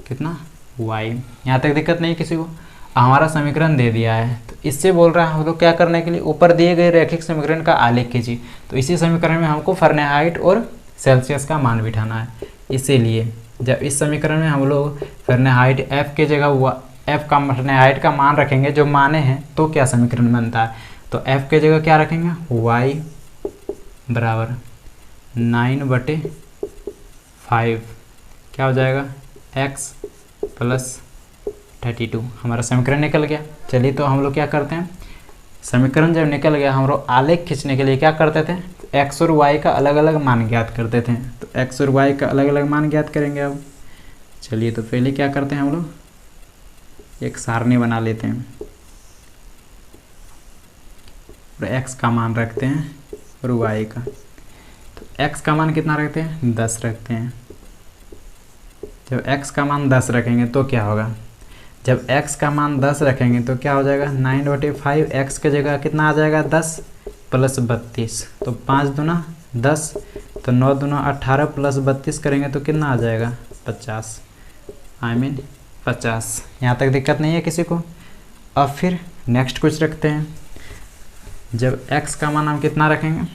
कितना y। यहाँ तक दिक्कत नहीं किसी को। हमारा समीकरण दे दिया है, तो इससे बोल रहा है हम लोग क्या करने के लिए, ऊपर दिए गए रैखिक समीकरण का आलेख कीजिए। तो इसी समीकरण में हमको फ़ारेनहाइट और सेल्सियस का मान बिठाना है। इसीलिए जब इस समीकरण में हम लोग फ़ारेनहाइट f के जगह f का फ़ारेनहाइट का मान रखेंगे जो माने हैं, तो क्या समीकरण बनता है, तो f के जगह क्या रखेंगे, y बराबर 9/5 क्या हो जाएगा, x + 32। हमारा समीकरण निकल गया। चलिए तो हम लोग क्या करते हैं, समीकरण जब निकल गया हम लोग आलेख खींचने के लिए क्या करते थे, x और y का अलग अलग मान ज्ञात करते थे। तो x और y का अलग अलग मान ज्ञात करेंगे। अब चलिए तो पहले क्या करते हैं, हम लोग एक सारणी बना लेते हैं और x का मान रखते हैं और y का। तो x का मान कितना रखते हैं, 10 रखते हैं। जब x का मान 10 रखेंगे तो क्या होगा, जब x का मान 10 रखेंगे तो क्या हो जाएगा, 9/5 x के जगह कितना आ जाएगा, 10 + 32। तो 5 दूना 10, तो 9 दूना 18 + 32 करेंगे तो कितना आ जाएगा, 50। 50। यहाँ तक दिक्कत नहीं है किसी को। अब फिर नेक्स्ट कुछ रखते हैं। जब x का मान हम कितना रखेंगे,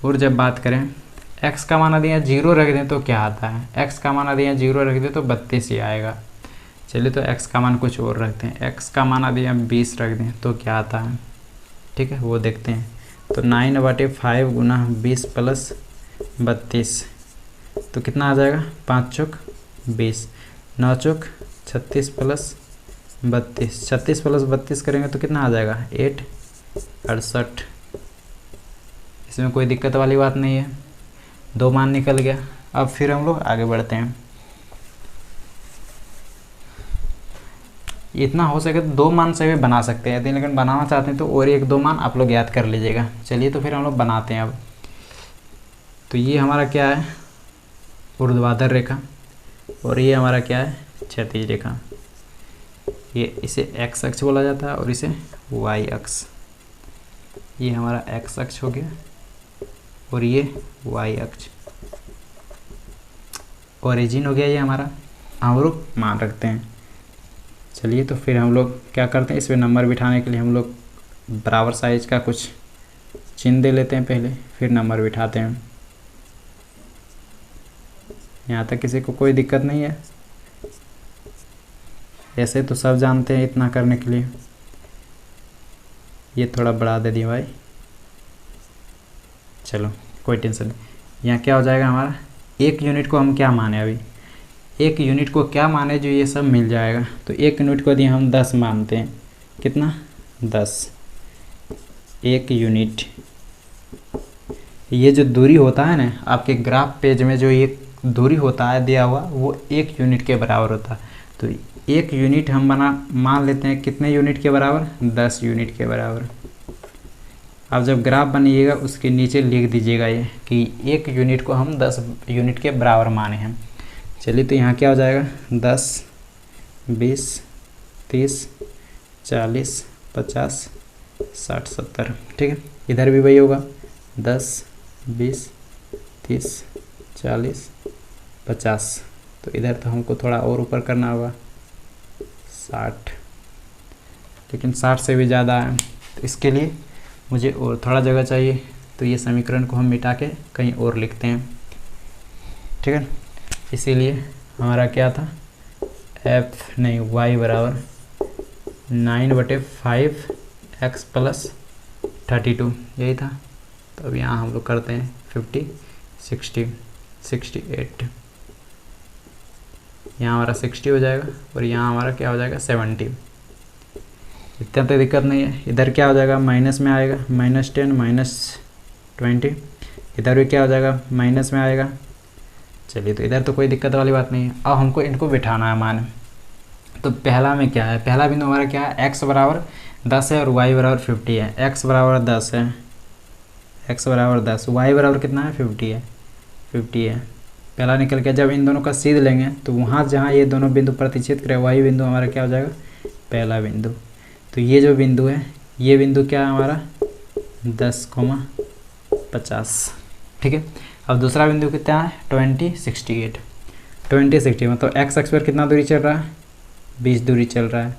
और जब बात करें x का मान यदि यहाँ 0 रख दें तो क्या आता है, x का मान यदि यहाँ 0 रख दें तो 32 ही आएगा। चलिए तो x का मान कुछ और रखते हैं। x का मान यदि हम 20 रख दें तो क्या आता है, ठीक है वो देखते हैं। तो 9/5 गुना 20 प्लस 32 तो कितना आ जाएगा, 5 चौक 20, 9 चौक 36 प्लस 32, 36 प्लस 32 करेंगे तो कितना आ जाएगा 8 68। इसमें कोई दिक्कत वाली बात नहीं है, 2 मान निकल गया। अब फिर हम लोग आगे बढ़ते हैं। इतना हो सके तो 2 मान से भी बना सकते हैं यदि, लेकिन बनाना चाहते हैं तो और 1-2 मान आप लोग याद कर लीजिएगा। चलिए तो फिर हम लोग बनाते हैं अब। तो ये हमारा क्या है, ऊर्ध्वाधर रेखा, और ये हमारा क्या है, क्षैतिज रेखा। ये इसे x अक्ष बोला जाता है और इसे y अक्ष। ये हमारा x अक्ष हो गया और ये y अक्ष, ओरिजिन हो गया ये हमारा। हम लोग मान रखते हैं। चलिए तो फिर हम लोग क्या करते हैं, इसमें नंबर बिठाने के लिए हम लोग बराबर साइज का कुछ चिन्ह दे लेते हैं पहले, फिर नंबर बिठाते हैं। यहाँ तक किसी को कोई दिक्कत नहीं है, ऐसे तो सब जानते हैं इतना करने के लिए। ये थोड़ा बढ़ा दे दिया भाई, चलो कोई टेंशन नहीं। यहाँ क्या हो जाएगा हमारा, 1 यूनिट को हम क्या माने, अभी 1 यूनिट को क्या माने जो ये सब मिल जाएगा। तो 1 यूनिट को यदि हम 10 मानते हैं, कितना 10, 1 यूनिट। ये जो दूरी होता है ना आपके ग्राफ पेज में, जो ये दूरी होता है दिया हुआ, वो 1 यूनिट के बराबर होता है। तो 1 यूनिट हम मान लेते हैं कितने यूनिट के बराबर, 10 यूनिट के बराबर। अब जब ग्राफ बनाइएगा उसके नीचे लिख दीजिएगा ये कि 1 यूनिट को हम 10 यूनिट के बराबर माने हैं। चलिए तो यहाँ क्या हो जाएगा, 10, 20, 30, 40, 50, 60, 70, ठीक है। इधर भी वही होगा, 10, 20, 30, 40, 50। तो इधर तो हमको थोड़ा और ऊपर करना होगा, 60, लेकिन 60 से भी ज़्यादा है। तो इसके लिए मुझे और थोड़ा जगह चाहिए, तो ये समीकरण को हम मिटा के कहीं और लिखते हैं, ठीक है। इसीलिए हमारा क्या था, y बराबर 9/5 x प्लस 32, यही था। तो अब यहाँ हम लोग करते हैं 50, 60, 68। यहाँ हमारा 60 हो जाएगा और यहाँ हमारा क्या हो जाएगा 70। इतना तो दिक्कत नहीं है। इधर क्या हो जाएगा, माइनस में आएगा, -10, -20। इधर भी क्या हो जाएगा, माइनस में आएगा। चलिए तो इधर तो कोई दिक्कत वाली बात नहीं है। अब हमको इनको बिठाना है मान। तो पहला में क्या है, पहला बिंदु हमारा क्या है, x बराबर 10 है और y बराबर 50 है। x बराबर 10 है, x बराबर 10, y बराबर कितना है 50 है, 50 है। पहला निकल गया। जब इन दोनों का सीध लेंगे तो वहाँ जहाँ ये दोनों बिंदु प्रतिच्छेद करें वही बिंदु हमारा क्या हो जाएगा, पहला बिंदु। तो ये जो बिंदु है, ये बिंदु क्या है हमारा 10,50, ठीक है। अब दूसरा बिंदु कितना है 20, 68। 20, 60 मतलब x अक्ष पर कितना दूरी चल रहा है, 20 दूरी चल रहा है।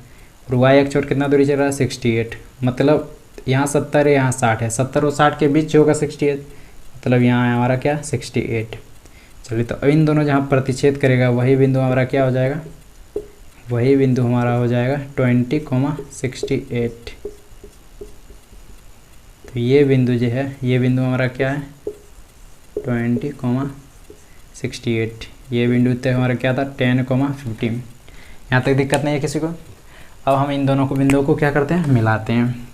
और y अक्ष पर कितना दूरी चल रहा है, 68। मतलब यहाँ 70 है, यहाँ 60 है, 70 और 60 के बीच होगा 68, मतलब यहाँ है हमारा क्या 68। चलिए तो इन दोनों जहाँ प्रतिच्छेद करेगा वही बिंदु हमारा क्या हो जाएगा, वही बिंदु हमारा हो जाएगा 20,68। तो ये बिंदु जो है, ये बिंदु हमारा क्या है 20,68। ये बिंदु तो हमारा क्या था 10,50। यहाँ तक दिक्कत नहीं है किसी को। अब हम इन दोनों को बिंदुओं को क्या करते हैं, मिलाते हैं।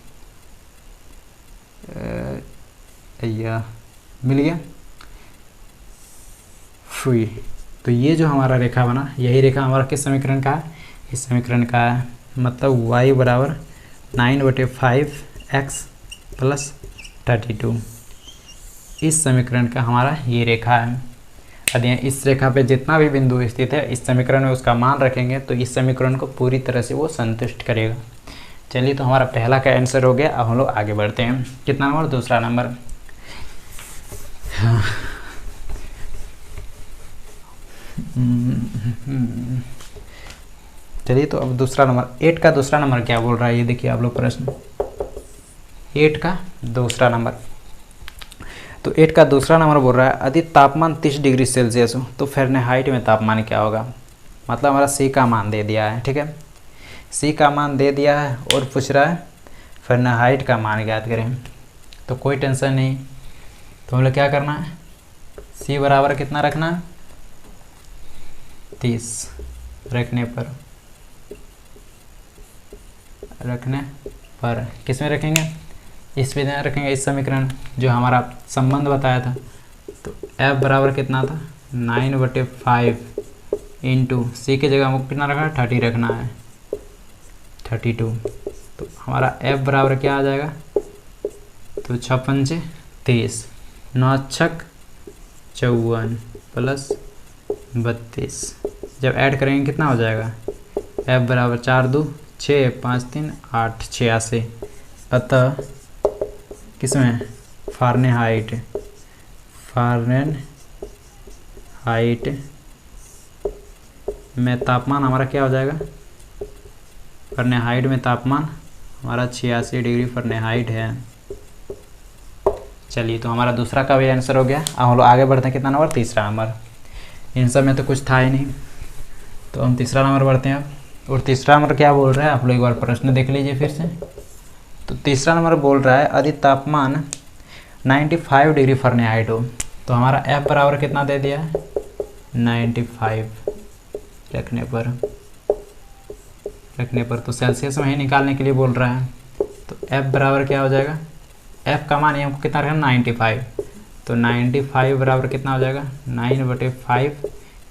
या मिल गया फ्री। तो ये जो हमारा रेखा बना, यही रेखा हमारा किस समीकरण का है, इस समीकरण का है। मतलब y बराबर 9/5 x प्लस 32, इस समीकरण का हमारा ये रेखा है। यदि इस रेखा पे जितना भी बिंदु स्थित है इस समीकरण में उसका मान रखेंगे तो इस समीकरण को पूरी तरह से वो संतुष्ट करेगा। चलिए तो हमारा पहला का आंसर हो गया। अब हम लोग आगे बढ़ते हैं। कितना नंबर, दूसरा नंबर। चलिए, तो अब दूसरा नंबर 8 का दूसरा नंबर क्या बोल रहा है, ये देखिए आप लोग प्रश्न 8 का दूसरा नंबर। तो 8 का दूसरा नंबर बोल रहा है यदि तापमान 30 डिग्री सेल्सियस हो तो फ़ारेनहाइट में तापमान क्या होगा। मतलब हमारा सी का मान दे दिया है, ठीक है, सी का मान दे दिया है और पूछ रहा है फ़ारेनहाइट का मान ज्ञात करें। तो कोई टेंशन नहीं, तो हम लोग क्या करना है, सी बराबर कितना रखना है 30 रखने पर किस में रखेंगे, इस पे ध्यान रखेंगे, इस समीकरण जो हमारा संबंध बताया था। तो F बराबर कितना था 9/5 इंटू सी की जगह हमको कितना रखना है 30 रखना है 32। तो हमारा F बराबर क्या आ जाएगा, तो 6 पंचे 30, 9 छक 54 प्लस 32, जब ऐड करेंगे कितना हो जाएगा, F बराबर 4 2 6 5 3 8 86। अतः किसमें फ़ारेनहाइट में तापमान हमारा क्या हो जाएगा, फ़ारेनहाइट में तापमान हमारा 86 डिग्री फ़ारेनहाइट है। चलिए, तो हमारा दूसरा का भी आंसर हो गया। अब हम लोग आगे बढ़ते हैं, कितना नंबर, तीसरा नंबर। इन सब में तो कुछ था ही नहीं, तो हम तीसरा नंबर बढ़ते हैं अब। और तीसरा नंबर क्या बोल रहा है, आप लोग एक बार प्रश्न देख लीजिए फिर से। तो तीसरा नंबर बोल रहा है यदि तापमान 95 डिग्री फ़ारेनहाइट हो तो हमारा F बराबर कितना दे दिया है 95 रखने पर तो सेल्सियस में ही निकालने के लिए बोल रहा है। तो F बराबर क्या हो जाएगा, F का मान ये हमको कितना रखना 95, तो 95 बराबर कितना हो जाएगा 9/5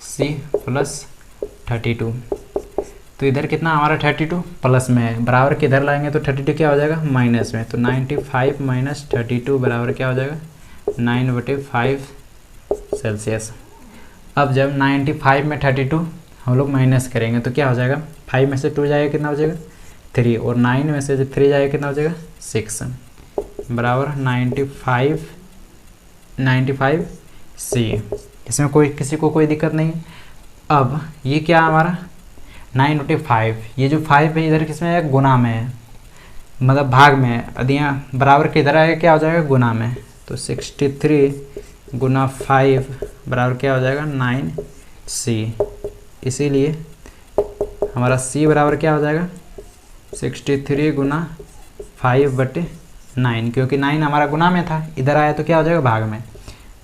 C प्लस 32। तो इधर कितना हमारा 32 प्लस में है, बराबर किधर लाएंगे तो 32 क्या हो जाएगा माइनस में। तो 95 माइनस 32 बराबर क्या हो जाएगा 9/5 सेल्सियस। अब जब 95 में 32 हम लोग माइनस करेंगे तो क्या हो जाएगा, 5 में से 2 जाएगा कितना हो जाएगा 3, और 9 में से 3 जाएगा कितना हो जाएगा 6 बराबर 95 C। इसमें किसी को कोई दिक्कत नहीं। अब ये क्या हमारा 9/5, ये जो 5 है इधर किसमें है, गुना में है, मतलब भाग में है। यदि यहाँ बराबर के इधर आएगा क्या हो जाएगा गुना में, तो 63 गुना 5 बराबर क्या हो जाएगा 9C। इसीलिए हमारा C बराबर क्या हो जाएगा 63 गुना 5/9, क्योंकि 9 हमारा गुना में था, इधर आया तो क्या हो जाएगा भाग में।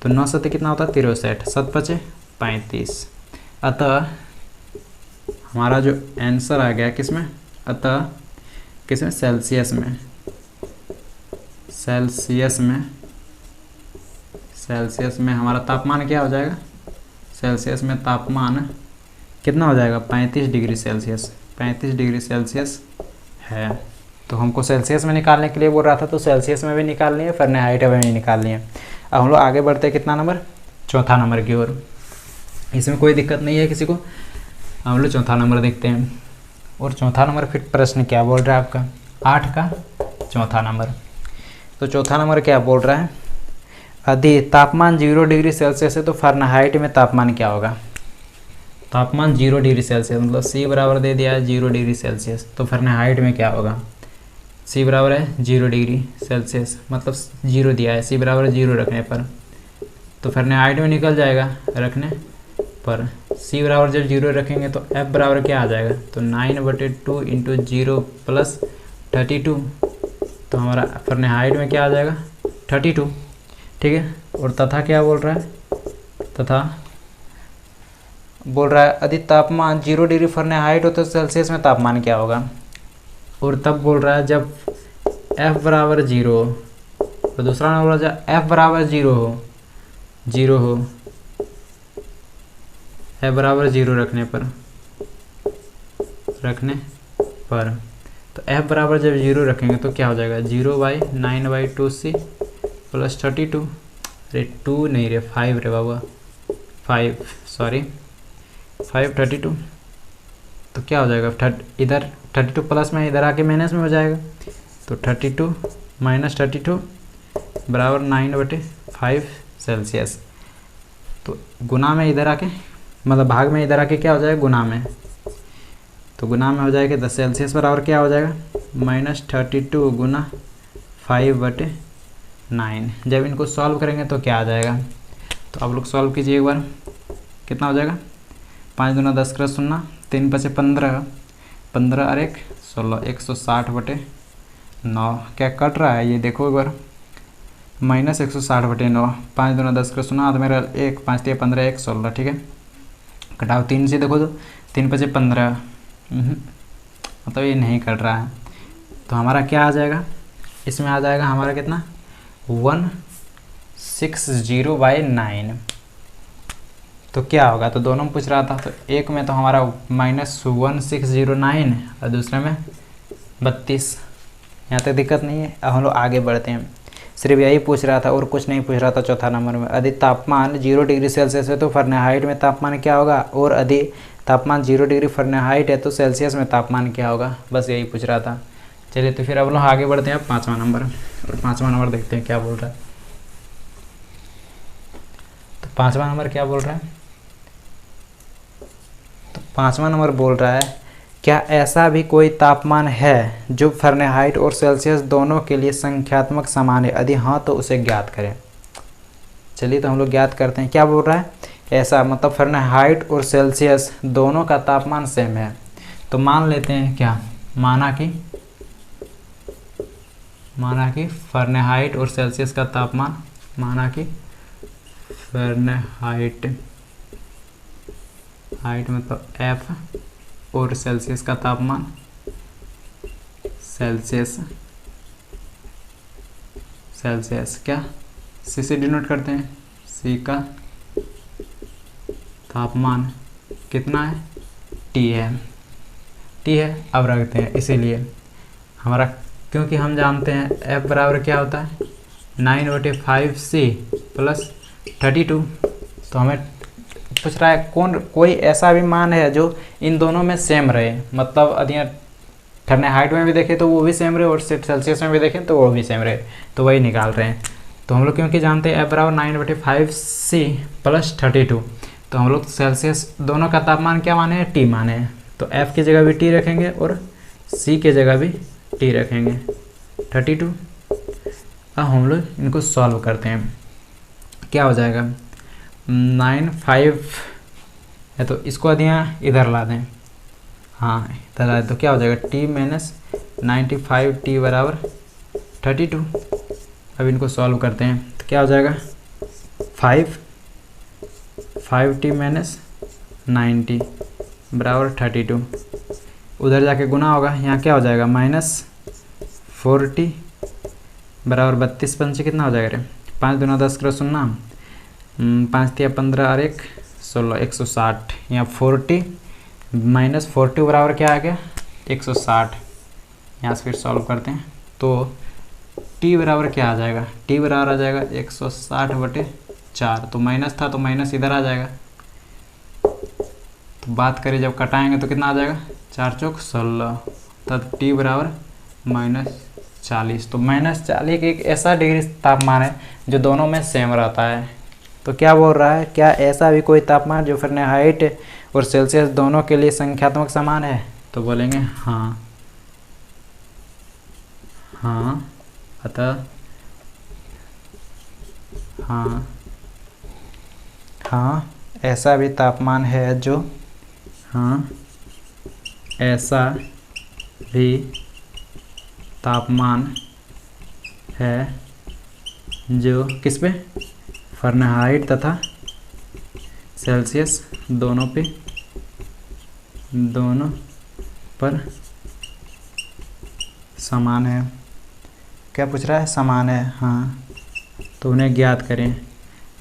तो 9 सत्ते कितना होता है 63, 7 पचे 35। अतः हमारा जो आंसर आ गया किसमें, अतः किसमें सेल्सियस में हमारा तापमान क्या हो जाएगा, सेल्सियस में तापमान कितना हो जाएगा 35 डिग्री सेल्सियस, 35 डिग्री सेल्सियस है। तो हमको सेल्सियस में निकालने के लिए बोल रहा था, तो सेल्सियस में भी निकालनी है, फ़ारेनहाइट में भी निकालनी है। अब हम लोग आगे बढ़ते हैं कितना नंबर, चौथा नंबर की ओर। इसमें कोई दिक्कत नहीं है किसी को। हम लोग चौथा नंबर देखते हैं। और चौथा नंबर फिर प्रश्न क्या बोल रहा है आपका 8 का चौथा नंबर। तो चौथा नंबर क्या बोल रहा है, यदि तापमान 0 डिग्री सेल्सियस है तो फ़ारेनहाइट में तापमान क्या होगा। तापमान 0 डिग्री सेल्सियस मतलब C बराबर दे दिया है 0 डिग्री सेल्सियस, तो फ़ारेनहाइट में क्या होगा, C बराबर है 0 डिग्री सेल्सियस मतलब 0 दिया है, C बराबर 0 रखने पर तो फ़ारेनहाइट में निकल जाएगा रखने पर। C बराबर जब 0 रखेंगे तो F बराबर क्या आ जाएगा, तो 9/2 इंटू 0 प्लस 32, तो हमारा फ़ारेनहाइट में क्या आ जाएगा 32, ठीक है। और तथा क्या बोल रहा है, तथा बोल रहा है यदि तापमान 0 डिग्री फ़ारेनहाइट हो तो सेल्सियस में तापमान क्या होगा। और तब बोल रहा है जब F बराबर 0 हो, तो दूसरा नंबर बोला जब F बराबर 0 हो F बराबर 0 रखने पर तो F बराबर जब 0 रखेंगे तो क्या हो जाएगा 0/9/2C प्लस 32, अरे 2 नहीं रे 5 रे बाबा 5 32, तो क्या हो जाएगा इधर 32 प्लस में इधर आके माइनस में हो जाएगा, तो 32 माइनस 32 बराबर 9/5 सेल्सियस। तो गुना में इधर आके मतलब भाग में इधर आके क्या हो जाएगा, गुना में, तो गुना में हो जाएगा 10 सेल्सियस बराबर क्या हो जाएगा, -32 गुना 5/9। जब इनको सॉल्व करेंगे तो क्या आ जाएगा, तो आप लोग सॉल्व कीजिए एक बार, कितना हो जाएगा, 5 दूना 10 × 0, 3 × 5 = 15, 15 और 1 16, 160/9। क्या कट रहा है ये देखो एक बार, -160/9, 5 दूना 10 × 0, आधा मेरा 1, 5 × 3 = 15, 1 16, ठीक है। घटाओ 3 से देखो तो 3 × 5 = 15, मतलब ये नहीं कट रहा है, तो हमारा क्या आ जाएगा, इसमें आ जाएगा हमारा कितना, 160/9। तो क्या होगा, तो दोनों में पूछ रहा था, तो एक में तो हमारा -1609 और दूसरे में 32। यहाँ तक दिक्कत नहीं है। अब हम लोग आगे बढ़ते हैं, सिर्फ यही पूछ रहा था और कुछ नहीं पूछ रहा था। चौथा नंबर में यदि तापमान 0 डिग्री सेल्सियस है तो फ़ारेनहाइट में तापमान क्या होगा, और यदि तापमान 0 डिग्री फ़ारेनहाइट है तो सेल्सियस में तापमान क्या होगा, बस यही पूछ रहा था। चलिए तो फिर अब लोग आगे बढ़ते हैं 5वां नंबर, और 5वां नंबर देखते हैं क्या बोल रहा है। तो 5वां नंबर क्या बोल रहा है, तो 5वां नंबर बोल रहा है, क्या ऐसा भी कोई तापमान है जो फ़ारेनहाइट और सेल्सियस दोनों के लिए संख्यात्मक समान है, यदि हाँ तो उसे ज्ञात करें। चलिए तो हम लोग ज्ञात करते हैं। क्या बोल रहा है, ऐसा मतलब फ़ारेनहाइट और सेल्सियस दोनों का तापमान सेम है। तो मान लेते हैं क्या, माना कि फ़ारेनहाइट और सेल्सियस का तापमान, माना कि फ़ारेनहाइट मतलब F और सेल्सियस का तापमान, सेल्सियस क्या C से डिनोट करते हैं, C का तापमान कितना है, T है। अब रखते हैं, इसीलिए हमारा, क्योंकि हम जानते हैं F बराबर क्या होता है, 9/5C + 32। तो हमें पूछ रहा है कोई ऐसा भी मान है जो इन दोनों में सेम रहे, मतलब यदि फ़ारेनहाइट में भी देखें तो वो भी सेम रहे और सेल्सियस में भी देखें तो वो भी सेम रहे, तो वही निकाल रहे हैं। तो हम लोग क्योंकि जानते हैं F बराबर 9/5C + 32, तो हम लोग सेल्सियस दोनों का तापमान क्या माने हैं, T माने हैं। तो F की जगह भी T रखेंगे और C की जगह भी T रखेंगे, 32। अब हम लोग इनको सॉल्व करते हैं, क्या हो जाएगा, 95 है तो इसको यदि इधर ला दें, हाँ इधर ला दें, तो क्या हो जाएगा, T - 95T बराबर 32। अब इनको सॉल्व करते हैं तो क्या हो जाएगा, 5T - 90 बराबर 32। उधर जाके गुना होगा, यहाँ क्या हो जाएगा, -40 बराबर 32 पंचे कितना हो जाएगा रे, 5 दूना 10 × 0, 5 × 3 = 15 और 1 16, 160। यहाँ 40 - 40 बराबर क्या आ गया, 160। यहाँ से फिर सॉल्व करते हैं तो T बराबर क्या आ जाएगा, T बराबर आ जाएगा 160/4। तो माइनस था तो माइनस इधर आ जाएगा। तो बात करें जब कटाएंगे तो कितना आ जाएगा, 4 चौक 16, तब T बराबर -40। तो -40 एक ऐसा डिग्री तापमान है जो दोनों में सेम रहता है। तो क्या बोल रहा है, क्या ऐसा भी कोई तापमान जो फ़ारेनहाइट और सेल्सियस दोनों के लिए संख्यात्मक समान है, तो बोलेंगे हाँ, अतः हाँ ऐसा भी तापमान है जो, ऐसा भी तापमान है जो किस पे, फ़ारेनहाइट तथा सेल्सियस दोनों पर समान है। क्या पूछ रहा है, समान है, हाँ। तो उन्हें ज्ञात करें,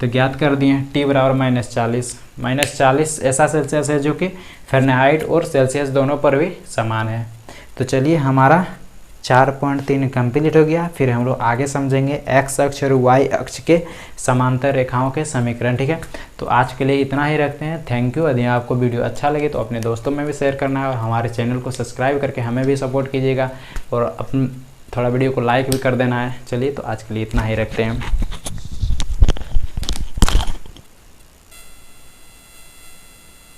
तो ज्ञात कर दिए, T बराबर -40। -40 ऐसा सेल्सियस है जो कि फ़ारेनहाइट और सेल्सियस दोनों पर भी समान है। तो चलिए हमारा 4.3 कंप्लीट हो गया। फिर हम लोग आगे समझेंगे x अक्ष और y अक्ष के समांतर रेखाओं के समीकरण, ठीक है। तो आज के लिए इतना ही रखते हैं। Thank you. यदि आपको वीडियो अच्छा लगे तो अपने दोस्तों में भी शेयर करना है और हमारे चैनल को सब्सक्राइब करके हमें भी सपोर्ट कीजिएगा और थोड़ा वीडियो को लाइक भी कर देना है। चलिए तो आज के लिए इतना ही रखते हैं।